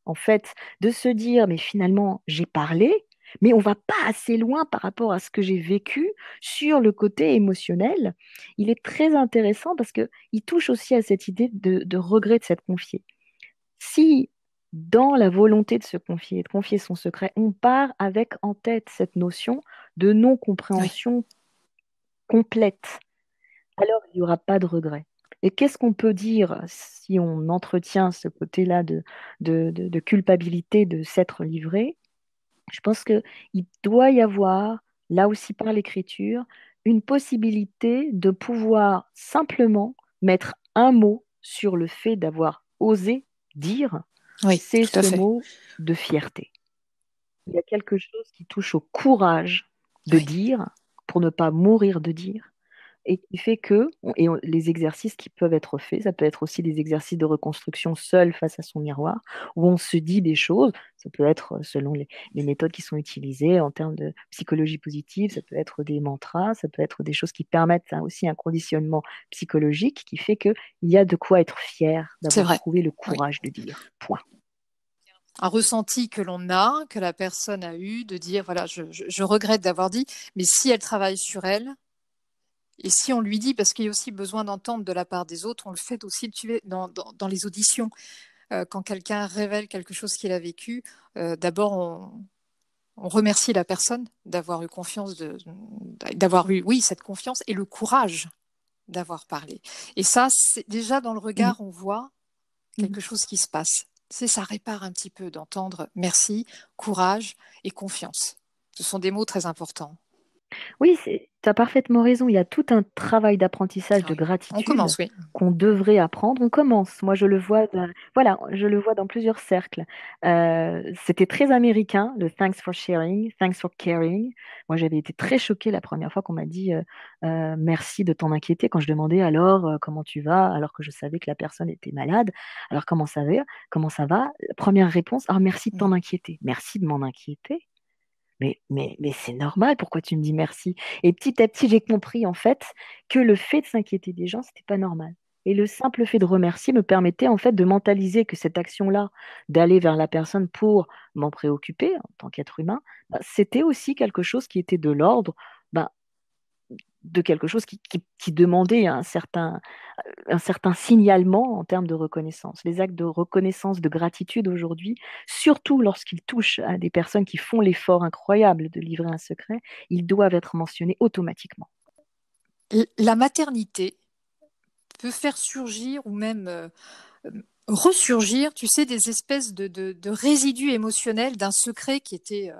en fait, de se dire, mais finalement, j'ai parlé, mais on va pas assez loin par rapport à ce que j'ai vécu sur le côté émotionnel, il est très intéressant parce qu'il touche aussi à cette idée de regret de s'être confié. Si dans la volonté de se confier, de confier son secret, on part avec en tête cette notion de Oui. non-compréhension complète, alors il n'y aura pas de regret. Et qu'est-ce qu'on peut dire si on entretient ce côté-là de culpabilité de s'être livré? Je pense qu'il doit y avoir, là aussi par l'écriture, une possibilité de pouvoir simplement mettre un mot sur le fait d'avoir osé dire, Oui, c'est tout à ce fait. mot de fierté. Il y a quelque chose qui touche au courage de Oui. dire pour ne pas mourir de dire et qui fait que, les exercices qui peuvent être faits, ça peut être aussi des exercices de reconstruction seul face à son miroir, où on se dit des choses, ça peut être selon les méthodes qui sont utilisées en termes de psychologie positive, ça peut être des mantras, ça peut être des choses qui permettent aussi un conditionnement psychologique qui fait qu'il y a de quoi être fier C'est d'avoir vrai. trouvé le Oui. courage de dire. Point. Un ressenti que l'on a, que la personne a eu, de dire, voilà, je regrette d'avoir dit, mais si elle travaille sur elle, et si on lui dit, parce qu'il y a aussi besoin d'entendre de la part des autres, on le fait aussi dans les auditions. Quand quelqu'un révèle quelque chose qu'il a vécu, d'abord on remercie la personne d'avoir eu confiance, d'avoir eu, oui, cette confiance et le courage d'avoir parlé. Et ça, c'est déjà dans le Mhm, regard, on voit mhm. quelque chose qui se passe. Ça répare un petit peu d'entendre merci, courage et confiance. Ce sont des mots très importants. Oui, tu as parfaitement raison. Il y a tout un travail d'apprentissage de Oui. On gratitude commence, oui. qu'on devrait apprendre. On commence. Moi, je le vois, voilà, je le vois dans plusieurs cercles. C'était très américain, le thanks for sharing, thanks for caring. Moi, j'avais été très choquée la première fois qu'on m'a dit merci de t'en inquiéter quand je demandais alors comment tu vas, alors que je savais que la personne était malade. Alors comment ça va? Première réponse, ah merci de t'en inquiéter. Merci de m'en inquiéter. Mais c'est normal, pourquoi tu me dis merci? Et petit à petit, j'ai compris en fait que le fait de s'inquiéter des gens, c'était pas normal. Et le simple fait de remercier me permettait en fait de mentaliser que cette action-là, d'aller vers la personne pour m'en préoccuper en tant qu'être humain, c'était aussi quelque chose qui était de l'ordre bah, de quelque chose qui demandait un certain signalement en termes de reconnaissance. Les actes de reconnaissance, de gratitude aujourd'hui, surtout lorsqu'ils touchent à des personnes qui font l'effort incroyable de livrer un secret, ils doivent être mentionnés automatiquement. La maternité peut faire surgir ou même ressurgir, tu sais, des espèces de résidus émotionnels d'un secret qui était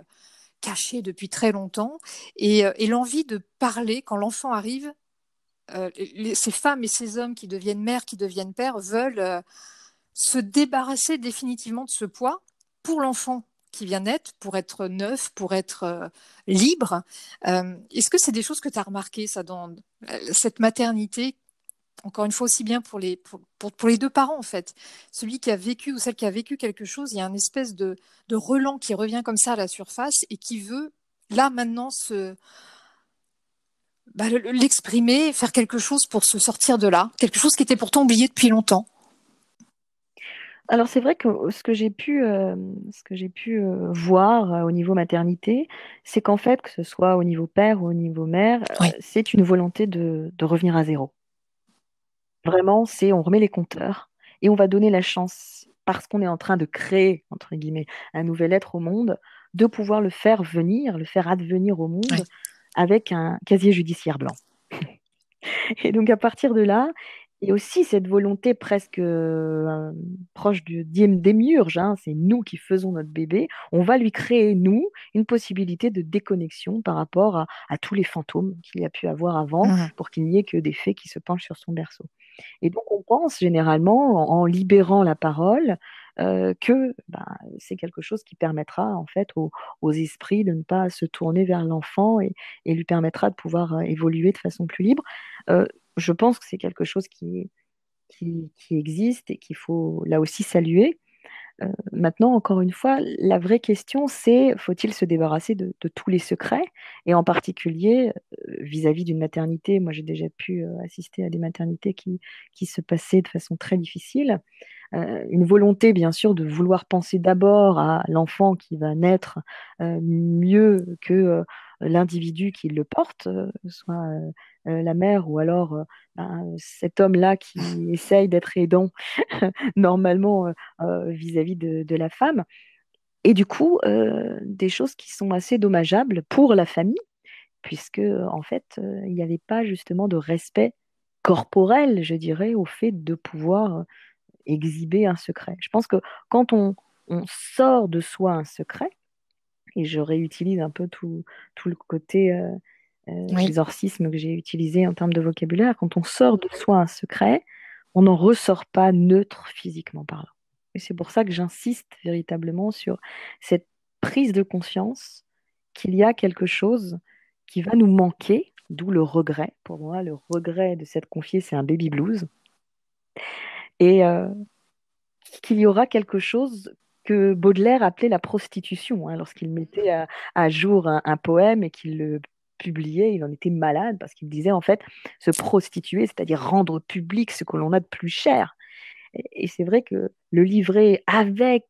caché depuis très longtemps et l'envie de parler quand l'enfant arrive ces femmes et ces hommes qui deviennent mères, qui deviennent pères, veulent se débarrasser définitivement de ce poids pour l'enfant qui vient naître, pour être neuf, pour être libre. Est-ce que c'est des choses que tu as remarquées, ça, dans cette maternité, encore une fois aussi bien pour les deux parents, en fait. Celui qui a vécu ou celle qui a vécu quelque chose, il y a une espèce de relent qui revient comme ça à la surface et qui veut, là, maintenant, l'exprimer, faire quelque chose pour se sortir de là, quelque chose qui était pourtant oublié depuis longtemps. Alors c'est vrai que ce que j'ai pu voir au niveau maternité, c'est qu'en fait, que ce soit au niveau père ou au niveau mère, Oui. c'est une volonté de revenir à zéro. Vraiment, c'est on remet les compteurs et on va donner la chance, parce qu'on est en train de créer, entre guillemets, un nouvel être au monde, de pouvoir le faire venir, le faire advenir au Oui. monde avec un casier judiciaire blanc. Et donc à partir de là, il y a aussi cette volonté presque proche du démiurge, hein, c'est nous qui faisons notre bébé, on va lui créer, nous, une possibilité de déconnexion par rapport à tous les fantômes qu'il y a pu avoir avant, Mmh. pour qu'il n'y ait que des fées qui se penchent sur son berceau. Et donc on pense généralement, en libérant la parole, que c'est quelque chose qui permettra en fait aux esprits de ne pas se tourner vers l'enfant et lui permettra de pouvoir évoluer de façon plus libre. Euh, je pense que c'est quelque chose qui existe et qu'il faut là aussi saluer. Maintenant, encore une fois, la vraie question, c'est faut-il se débarrasser de tous les secrets? Et en particulier, vis-à-vis d'une maternité, moi j'ai déjà pu assister à des maternités qui se passaient de façon très difficile. Une volonté, bien sûr, de vouloir penser d'abord à l'enfant qui va naître mieux que l'individu qui le porte, soit la mère ou alors cet homme-là qui essaye d'être aidant normalement vis-à-vis de la femme. Et du coup, des choses qui sont assez dommageables pour la famille, puisque en fait, il n'y avait pas justement de respect corporel, je dirais, au fait de pouvoir exhiber un secret. Je pense que quand on sort de soi un secret, et je réutilise un peu tout le côté Oui. exorcisme que j'ai utilisé en termes de vocabulaire, quand on sort de soi un secret, on n'en ressort pas neutre physiquement parlant. Et c'est pour ça que j'insiste véritablement sur cette prise de conscience qu'il y a quelque chose qui va nous manquer, d'où le regret. Pour moi, le regret de s'être confié, c'est un baby blues. Et qu'il y aura quelque chose que Baudelaire appelait la prostitution, hein, lorsqu'il mettait à jour un poème et qu'il le publiait, il en était malade parce qu'il disait en fait se prostituer, c'est-à-dire rendre public ce que l'on a de plus cher. Et c'est vrai que le livrer avec,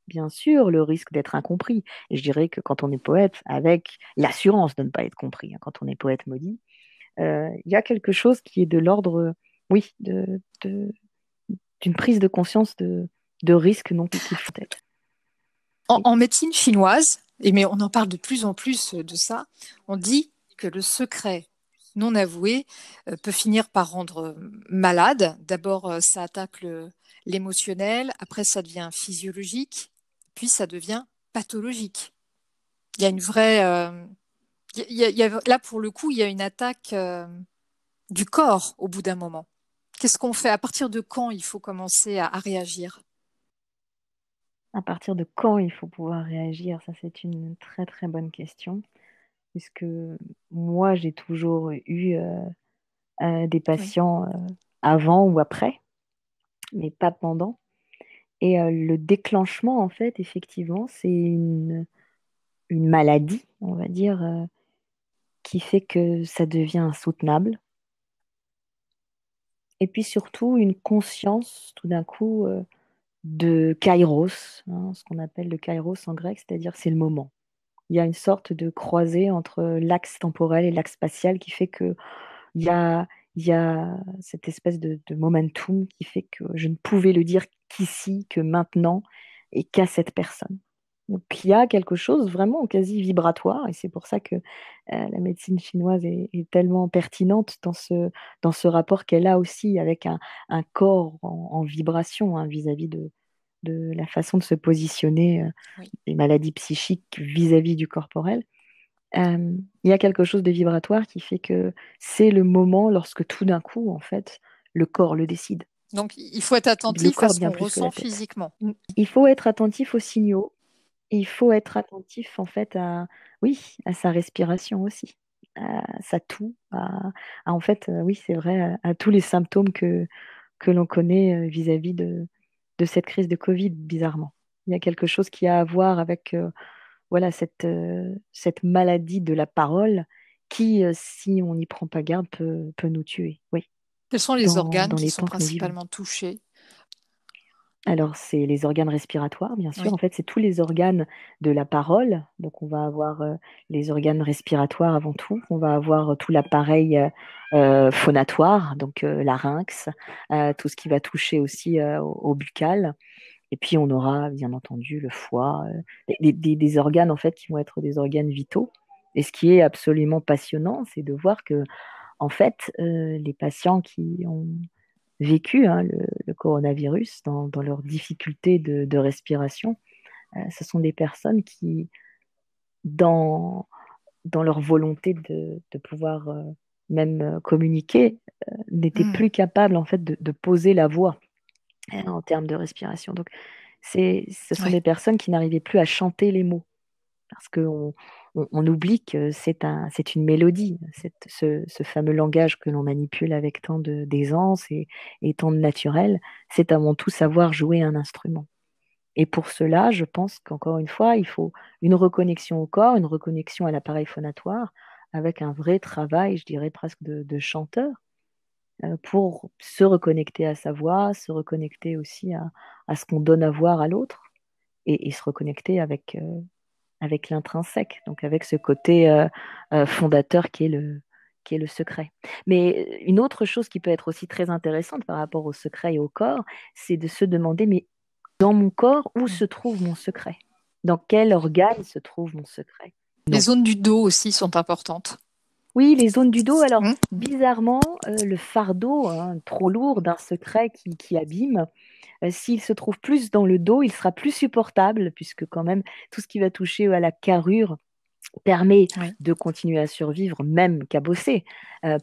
bien sûr, le risque d'être incompris. Et je dirais que quand on est poète, avec l'assurance de ne pas être compris, hein, quand on est poète maudit, il y a quelque chose qui est de l'ordre, oui, d'une prise de conscience de risque non qu'il faut être. En médecine chinoise, mais on en parle de plus en plus de ça, on dit que le secret non avoué peut finir par rendre malade. D'abord, ça attaque l'émotionnel, après ça devient physiologique, puis ça devient pathologique. Il y a une vraie... là, pour le coup, il y a une attaque du corps au bout d'un moment. Qu'est-ce qu'on fait? À partir de quand il faut commencer à réagir? À partir de quand il faut pouvoir réagir? Ça, c'est une très très bonne question, puisque moi, j'ai toujours eu des Oui. patients avant ou après, mais pas pendant. Et le déclenchement, en fait, effectivement, c'est une maladie, on va dire, qui fait que ça devient insoutenable. Et puis surtout, une conscience, tout d'un coup, de kairos, hein, ce qu'on appelle le kairos en grec, c'est-à-dire c'est le moment. Il y a une sorte de croisée entre l'axe temporel et l'axe spatial qui fait que il y a, il y a cette espèce de momentum qui fait que je ne pouvais le dire qu'ici, que maintenant, et qu'à cette personne. Donc il y a quelque chose vraiment quasi vibratoire, et c'est pour ça que la médecine chinoise est tellement pertinente dans ce rapport qu'elle a aussi avec un corps en vibration, hein, vis-à-vis de la façon de se positionner Oui. des maladies psychiques vis-à-vis du corporel. Il y a quelque chose de vibratoire qui fait que c'est le moment lorsque tout d'un coup, en fait, le corps le décide. Donc, il faut être Le attentif à corps ce bien qu'on plus que la ressent tête. physiquement. Il faut être attentif aux signaux. Il faut être attentif, en fait, oui, à sa respiration aussi, à sa toux, en fait, oui, c'est vrai, à tous les symptômes que l'on connaît vis-à-vis de cette crise de Covid, bizarrement. Il y a quelque chose qui a à voir avec voilà, cette maladie de la parole qui, si on n'y prend pas garde, peut nous tuer, oui, Quels sont les dans organes qui les sont temps que nous vivons. principalement touchés? Alors, c'est les organes respiratoires, bien sûr. Oui. En fait, c'est tous les organes de la parole. Donc, on va avoir les organes respiratoires avant tout. On va avoir tout l'appareil phonatoire, donc larynx, tout ce qui va toucher aussi au buccal. Et puis, on aura, bien entendu, le foie, des organes, en fait, qui vont être des organes vitaux. Et ce qui est absolument passionnant, c'est de voir que, en fait, les patients qui ont vécu le coronavirus dans leurs difficultés de respiration, ce sont des personnes qui, dans, dans leur volonté de pouvoir même communiquer, n'étaient Hmm. plus capables en fait de poser la voix en termes de respiration. Donc, ce sont Ouais. des personnes qui n'arrivaient plus à chanter les mots parce qu'on oublie que c'est une mélodie, ce fameux langage que l'on manipule avec tant d'aisance et tant de naturel, c'est avant tout savoir jouer un instrument. Et pour cela, je pense qu'encore une fois, il faut une reconnexion au corps, une reconnexion à l'appareil phonatoire, avec un vrai travail, je dirais presque de chanteur, pour se reconnecter à sa voix, se reconnecter aussi à ce qu'on donne à voir à l'autre, et se reconnecter avec l'intrinsèque, donc avec ce côté fondateur qui est le secret. Mais une autre chose qui peut être aussi très intéressante par rapport au secret et au corps, c'est de se demander, mais dans mon corps, où Hmm. se trouve mon secret? Dans quel organe se trouve mon secret? Les Donc, zones du dos aussi sont importantes. oui, les zones du dos, alors Hmm. bizarrement, le fardeau trop lourd d'un secret qui abîme, s'il se trouve plus dans le dos, il sera plus supportable, puisque quand même tout ce qui va toucher à la carrure permet Oui. de continuer à survivre, même cabossé,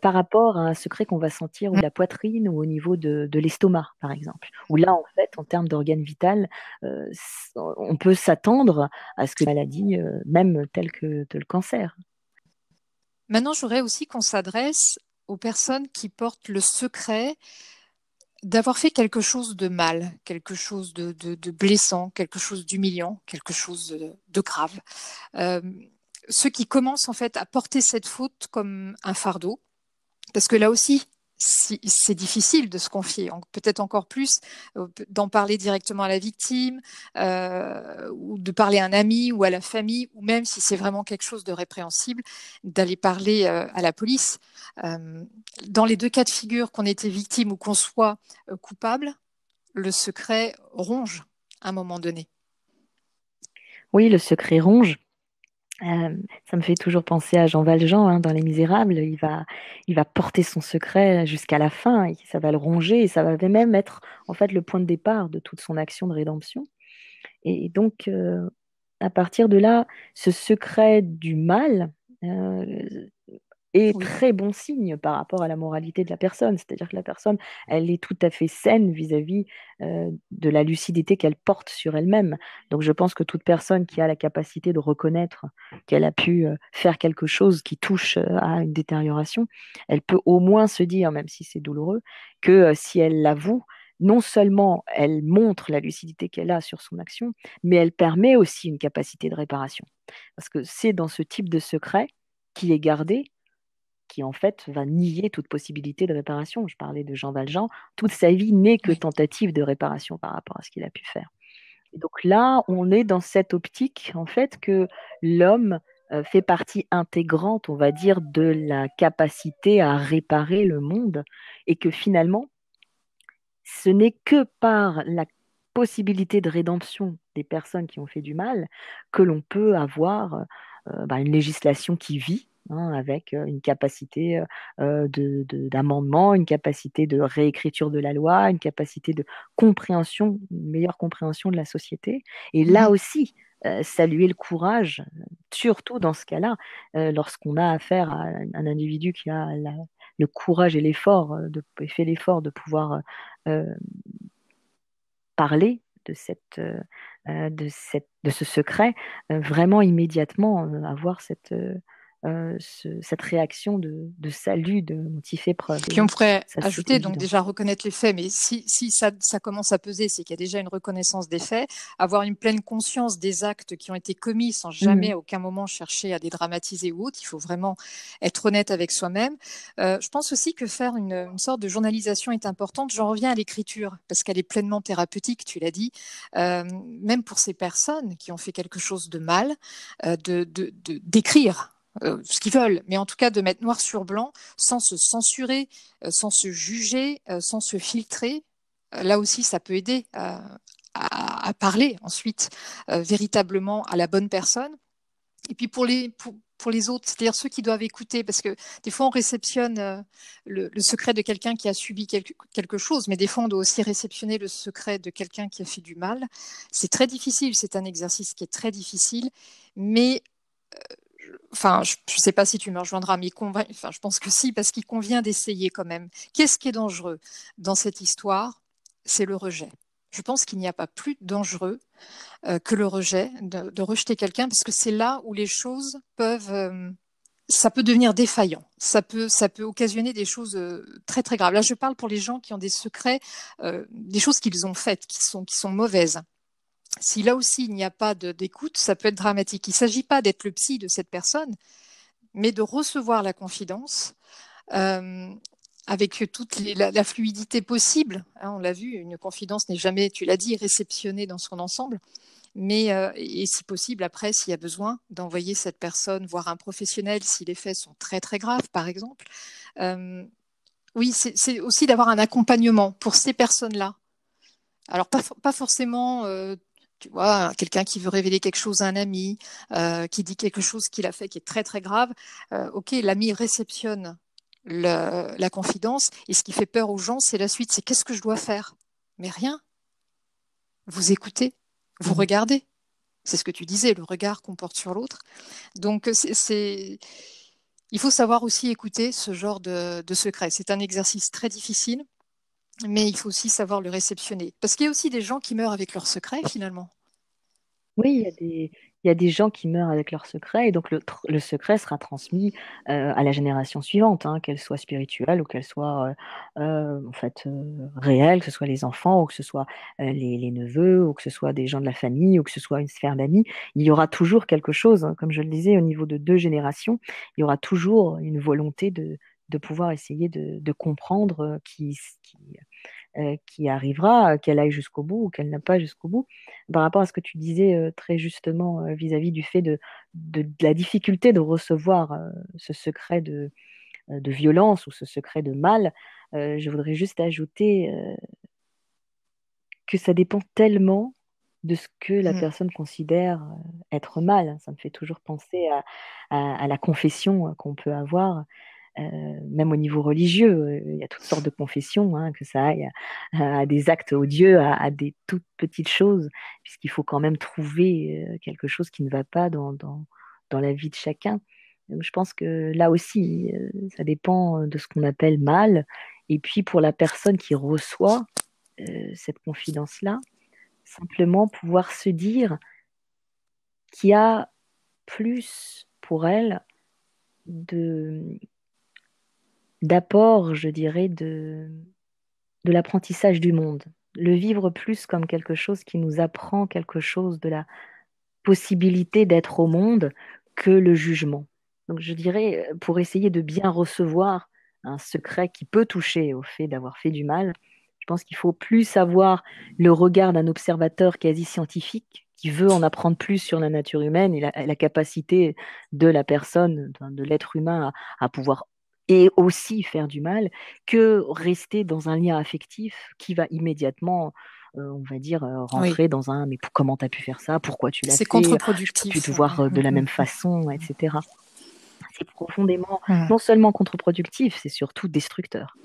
par rapport à un secret qu'on va sentir ou Hmm. de la poitrine ou au niveau de l'estomac, par exemple. Où là, en fait, en termes d'organes vital, on peut s'attendre à ce que des maladies, même telles que le cancer. Maintenant, je voudrais aussi qu'on s'adresse aux personnes qui portent le secret d'avoir fait quelque chose de mal, quelque chose de blessant, quelque chose d'humiliant, quelque chose de grave. Euh, Ceux qui commencent en fait à porter cette faute comme un fardeau, parce que là aussi, c'est difficile de se confier, peut-être encore plus d'en parler directement à la victime, ou de parler à un ami ou à la famille, ou même si c'est vraiment quelque chose de répréhensible, d'aller parler à la police. Euh, dans les deux cas de figure, qu'on était victime ou qu'on soit coupable, le secret ronge à un moment donné. Oui, le secret ronge. Ça me fait toujours penser à Jean Valjean dans Les Misérables. Il va porter son secret jusqu'à la fin et ça va le ronger et ça va même être en fait le point de départ de toute son action de rédemption. Et donc, à partir de là, ce secret du mal est Oui. très bon signe par rapport à la moralité de la personne. C'est-à-dire que la personne, elle est tout à fait saine vis-à-vis de la lucidité qu'elle porte sur elle-même. Donc je pense que toute personne qui a la capacité de reconnaître qu'elle a pu faire quelque chose qui touche à une détérioration, elle peut au moins se dire, même si c'est douloureux, que si elle l'avoue, non seulement elle montre la lucidité qu'elle a sur son action, mais elle permet aussi une capacité de réparation. Parce que c'est dans ce type de secret qui est gardé qui en fait va nier toute possibilité de réparation. Je parlais de Jean Valjean, toute sa vie n'est que Oui. tentative de réparation par rapport à ce qu'il a pu faire. Et donc là, on est dans cette optique en fait que l'homme fait partie intégrante, on va dire, de la capacité à réparer le monde et que finalement, ce n'est que par la possibilité de rédemption des personnes qui ont fait du mal que l'on peut avoir une législation qui vit, avec une capacité d'amendement, une capacité de réécriture de la loi, une capacité de compréhension, une meilleure compréhension de la société. Et là Mhm. aussi, saluer le courage, surtout dans ce cas-là, lorsqu'on a affaire à un individu qui a le courage et fait l'effort de pouvoir euh, parler de ce secret, vraiment immédiatement avoir cette réaction de salut dont il fait preuve. Puis on pourrait Ça, c'est ajouter, donc évident. déjà reconnaître les faits, mais si ça commence à peser, c'est qu'il y a déjà une reconnaissance des faits, avoir une pleine conscience des actes qui ont été commis sans jamais Mhm. à aucun moment chercher à dédramatiser ou autre. Il faut vraiment être honnête avec soi-même. Je pense aussi que faire une sorte de journalisation est importante. J'en reviens à l'écriture, parce qu'elle est pleinement thérapeutique, tu l'as dit, même pour ces personnes qui ont fait quelque chose de mal, d'écrire ce qu'ils veulent, mais en tout cas de mettre noir sur blanc sans se censurer, sans se juger, sans se filtrer. Là aussi, ça peut aider à parler ensuite véritablement à la bonne personne. Et puis pour les autres, c'est-à-dire ceux qui doivent écouter, parce que des fois on réceptionne le secret de quelqu'un qui a subi quelque chose, mais des fois on doit aussi réceptionner le secret de quelqu'un qui a fait du mal. C'est très difficile, c'est un exercice qui est très difficile, mais enfin, je ne sais pas si tu me rejoindras, mais enfin, je pense que si, parce qu'il convient d'essayer quand même. Qu'est-ce qui est dangereux dans cette histoire? C'est le rejet. Je pense qu'il n'y a pas plus dangereux que le rejet, de rejeter quelqu'un, parce que c'est là où les choses ça peut devenir défaillant. Ça peut occasionner des choses très très graves. Là, je parle pour les gens qui ont des secrets, des choses qu'ils ont faites, qui sont mauvaises. Si là aussi il n'y a pas d'écoute, ça peut être dramatique. Il ne s'agit pas d'être le psy de cette personne, mais de recevoir la confidence euh, avec toute la fluidité possible. Hein, on l'a vu, une confidence n'est jamais, tu l'as dit, réceptionnée dans son ensemble. Mais, et si possible, après, s'il y a besoin, d'envoyer cette personne voir un professionnel si les faits sont très très graves, par exemple. Euh, oui, c'est aussi d'avoir un accompagnement pour ces personnes-là. Alors, pas forcément, tu vois, quelqu'un qui veut révéler quelque chose à un ami, qui dit quelque chose qu'il a fait qui est très, très grave. OK, l'ami réceptionne la confidence, et ce qui fait peur aux gens, c'est la suite, c'est qu'est-ce que je dois faire? Mais rien, vous écoutez, vous Mhm. regardez. C'est ce que tu disais, le regard qu'on porte sur l'autre. Donc, il faut savoir aussi écouter ce genre de secret. C'est un exercice très difficile, mais il faut aussi savoir le réceptionner. Parce qu'il y a aussi des gens qui meurent avec leurs secrets, finalement. Oui, il y a des gens qui meurent avec leur secret, et donc le secret sera transmis à la génération suivante, hein, qu'elle soit spirituelle ou qu'elle soit en fait réelle, que ce soit les enfants ou que ce soit les neveux ou que ce soit des gens de la famille ou que ce soit une sphère d'amis. Il y aura toujours quelque chose, hein, comme je le disais, au niveau de deux générations, il y aura toujours une volonté de pouvoir essayer de comprendre qui arrivera, qu'elle aille jusqu'au bout ou qu'elle n'a pas jusqu'au bout. Par rapport à ce que tu disais très justement vis-à-vis du fait de la difficulté de recevoir ce secret de violence ou ce secret de mal, je voudrais juste ajouter que ça dépend tellement de ce que la Mm. personne considère être mal. Ça me fait toujours penser à la confession qu'on peut avoir même au niveau religieux, il y a toutes sortes de confessions, hein, que ça aille à des actes odieux, à des toutes petites choses, puisqu'il faut quand même trouver quelque chose qui ne va pas dans la vie de chacun. Donc, je pense que là aussi, ça dépend de ce qu'on appelle mal. Et puis pour la personne qui reçoit cette confidence-là, simplement pouvoir se dire qu'il y a plus pour elle de d'apport, je dirais, de l'apprentissage du monde. Le vivre plus comme quelque chose qui nous apprend quelque chose de la possibilité d'être au monde que le jugement. Donc je dirais, pour essayer de bien recevoir un secret qui peut toucher au fait d'avoir fait du mal, je pense qu'il faut plus avoir le regard d'un observateur quasi scientifique qui veut en apprendre plus sur la nature humaine et la capacité de la personne, de l'être humain à pouvoir et aussi faire du mal, que rester dans un lien affectif qui va immédiatement on va dire, Oui, rentrer dans un mais comment tu as pu faire ça, pourquoi tu l'as c'est fait, je peux plus contre-productif. te voir Ouais. de la même façon, etc. C'est profondément Mm. non seulement contre-productif, c'est surtout destructeur.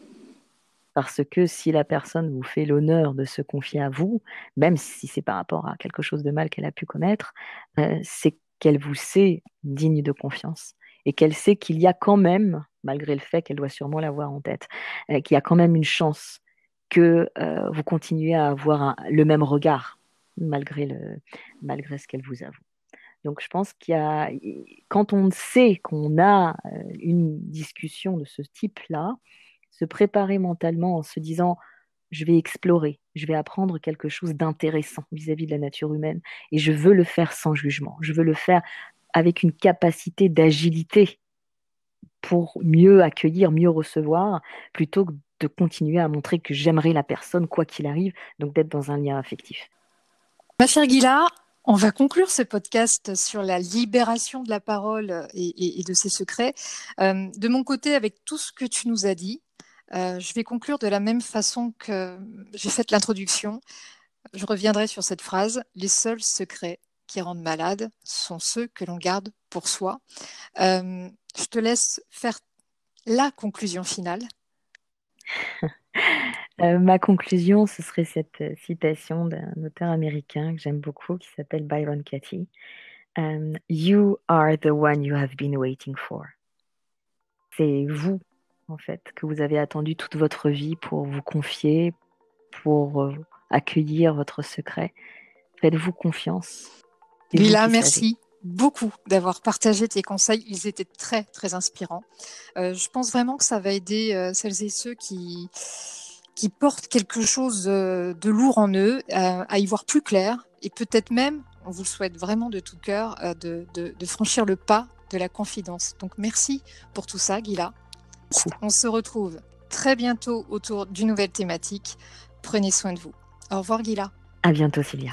Parce que si la personne vous fait l'honneur de se confier à vous, même si c'est par rapport à quelque chose de mal qu'elle a pu commettre, c'est qu'elle vous sait digne de confiance et qu'elle sait qu'il y a quand même, malgré le fait qu'elle doit sûrement l'avoir en tête, qu'il y a quand même une chance que vous continuez à avoir le même regard malgré ce qu'elle vous avoue. Donc, je pense quand on sait qu'on a une discussion de ce type-là, se préparer mentalement en se disant, je vais explorer, je vais apprendre quelque chose d'intéressant vis-à-vis de la nature humaine et je veux le faire sans jugement. Je veux le faire avec une capacité d'agilité pour mieux accueillir, mieux recevoir, plutôt que de continuer à montrer que j'aimerais la personne quoi qu'il arrive, donc d'être dans un lien affectif. Ma chère Gila, on va conclure ce podcast sur la libération de la parole et de ses secrets. De mon côté, avec tout ce que tu nous as dit, je vais conclure de la même façon que j'ai fait l'introduction. Je reviendrai sur cette phrase. Les seuls secrets qui rendent malade sont ceux que l'on garde pour soi. Je te laisse faire la conclusion finale. Ma conclusion, ce serait cette citation d'un auteur américain que j'aime beaucoup qui s'appelle Byron Katie. You are the one you have been waiting for. C'est vous, en fait, que vous avez attendu toute votre vie pour vous confier, pour accueillir votre secret. Faites-vous confiance. Lila, merci beaucoup d'avoir partagé tes conseils. Ils étaient très, très inspirants. Je pense vraiment que ça va aider celles et ceux qui portent quelque chose de lourd en eux à y voir plus clair et peut-être même, on vous le souhaite vraiment de tout cœur, de franchir le pas de la confidence. Donc merci pour tout ça, Gila. On se retrouve très bientôt autour d'une nouvelle thématique. Prenez soin de vous. Au revoir, Gila. À bientôt, Sylvia.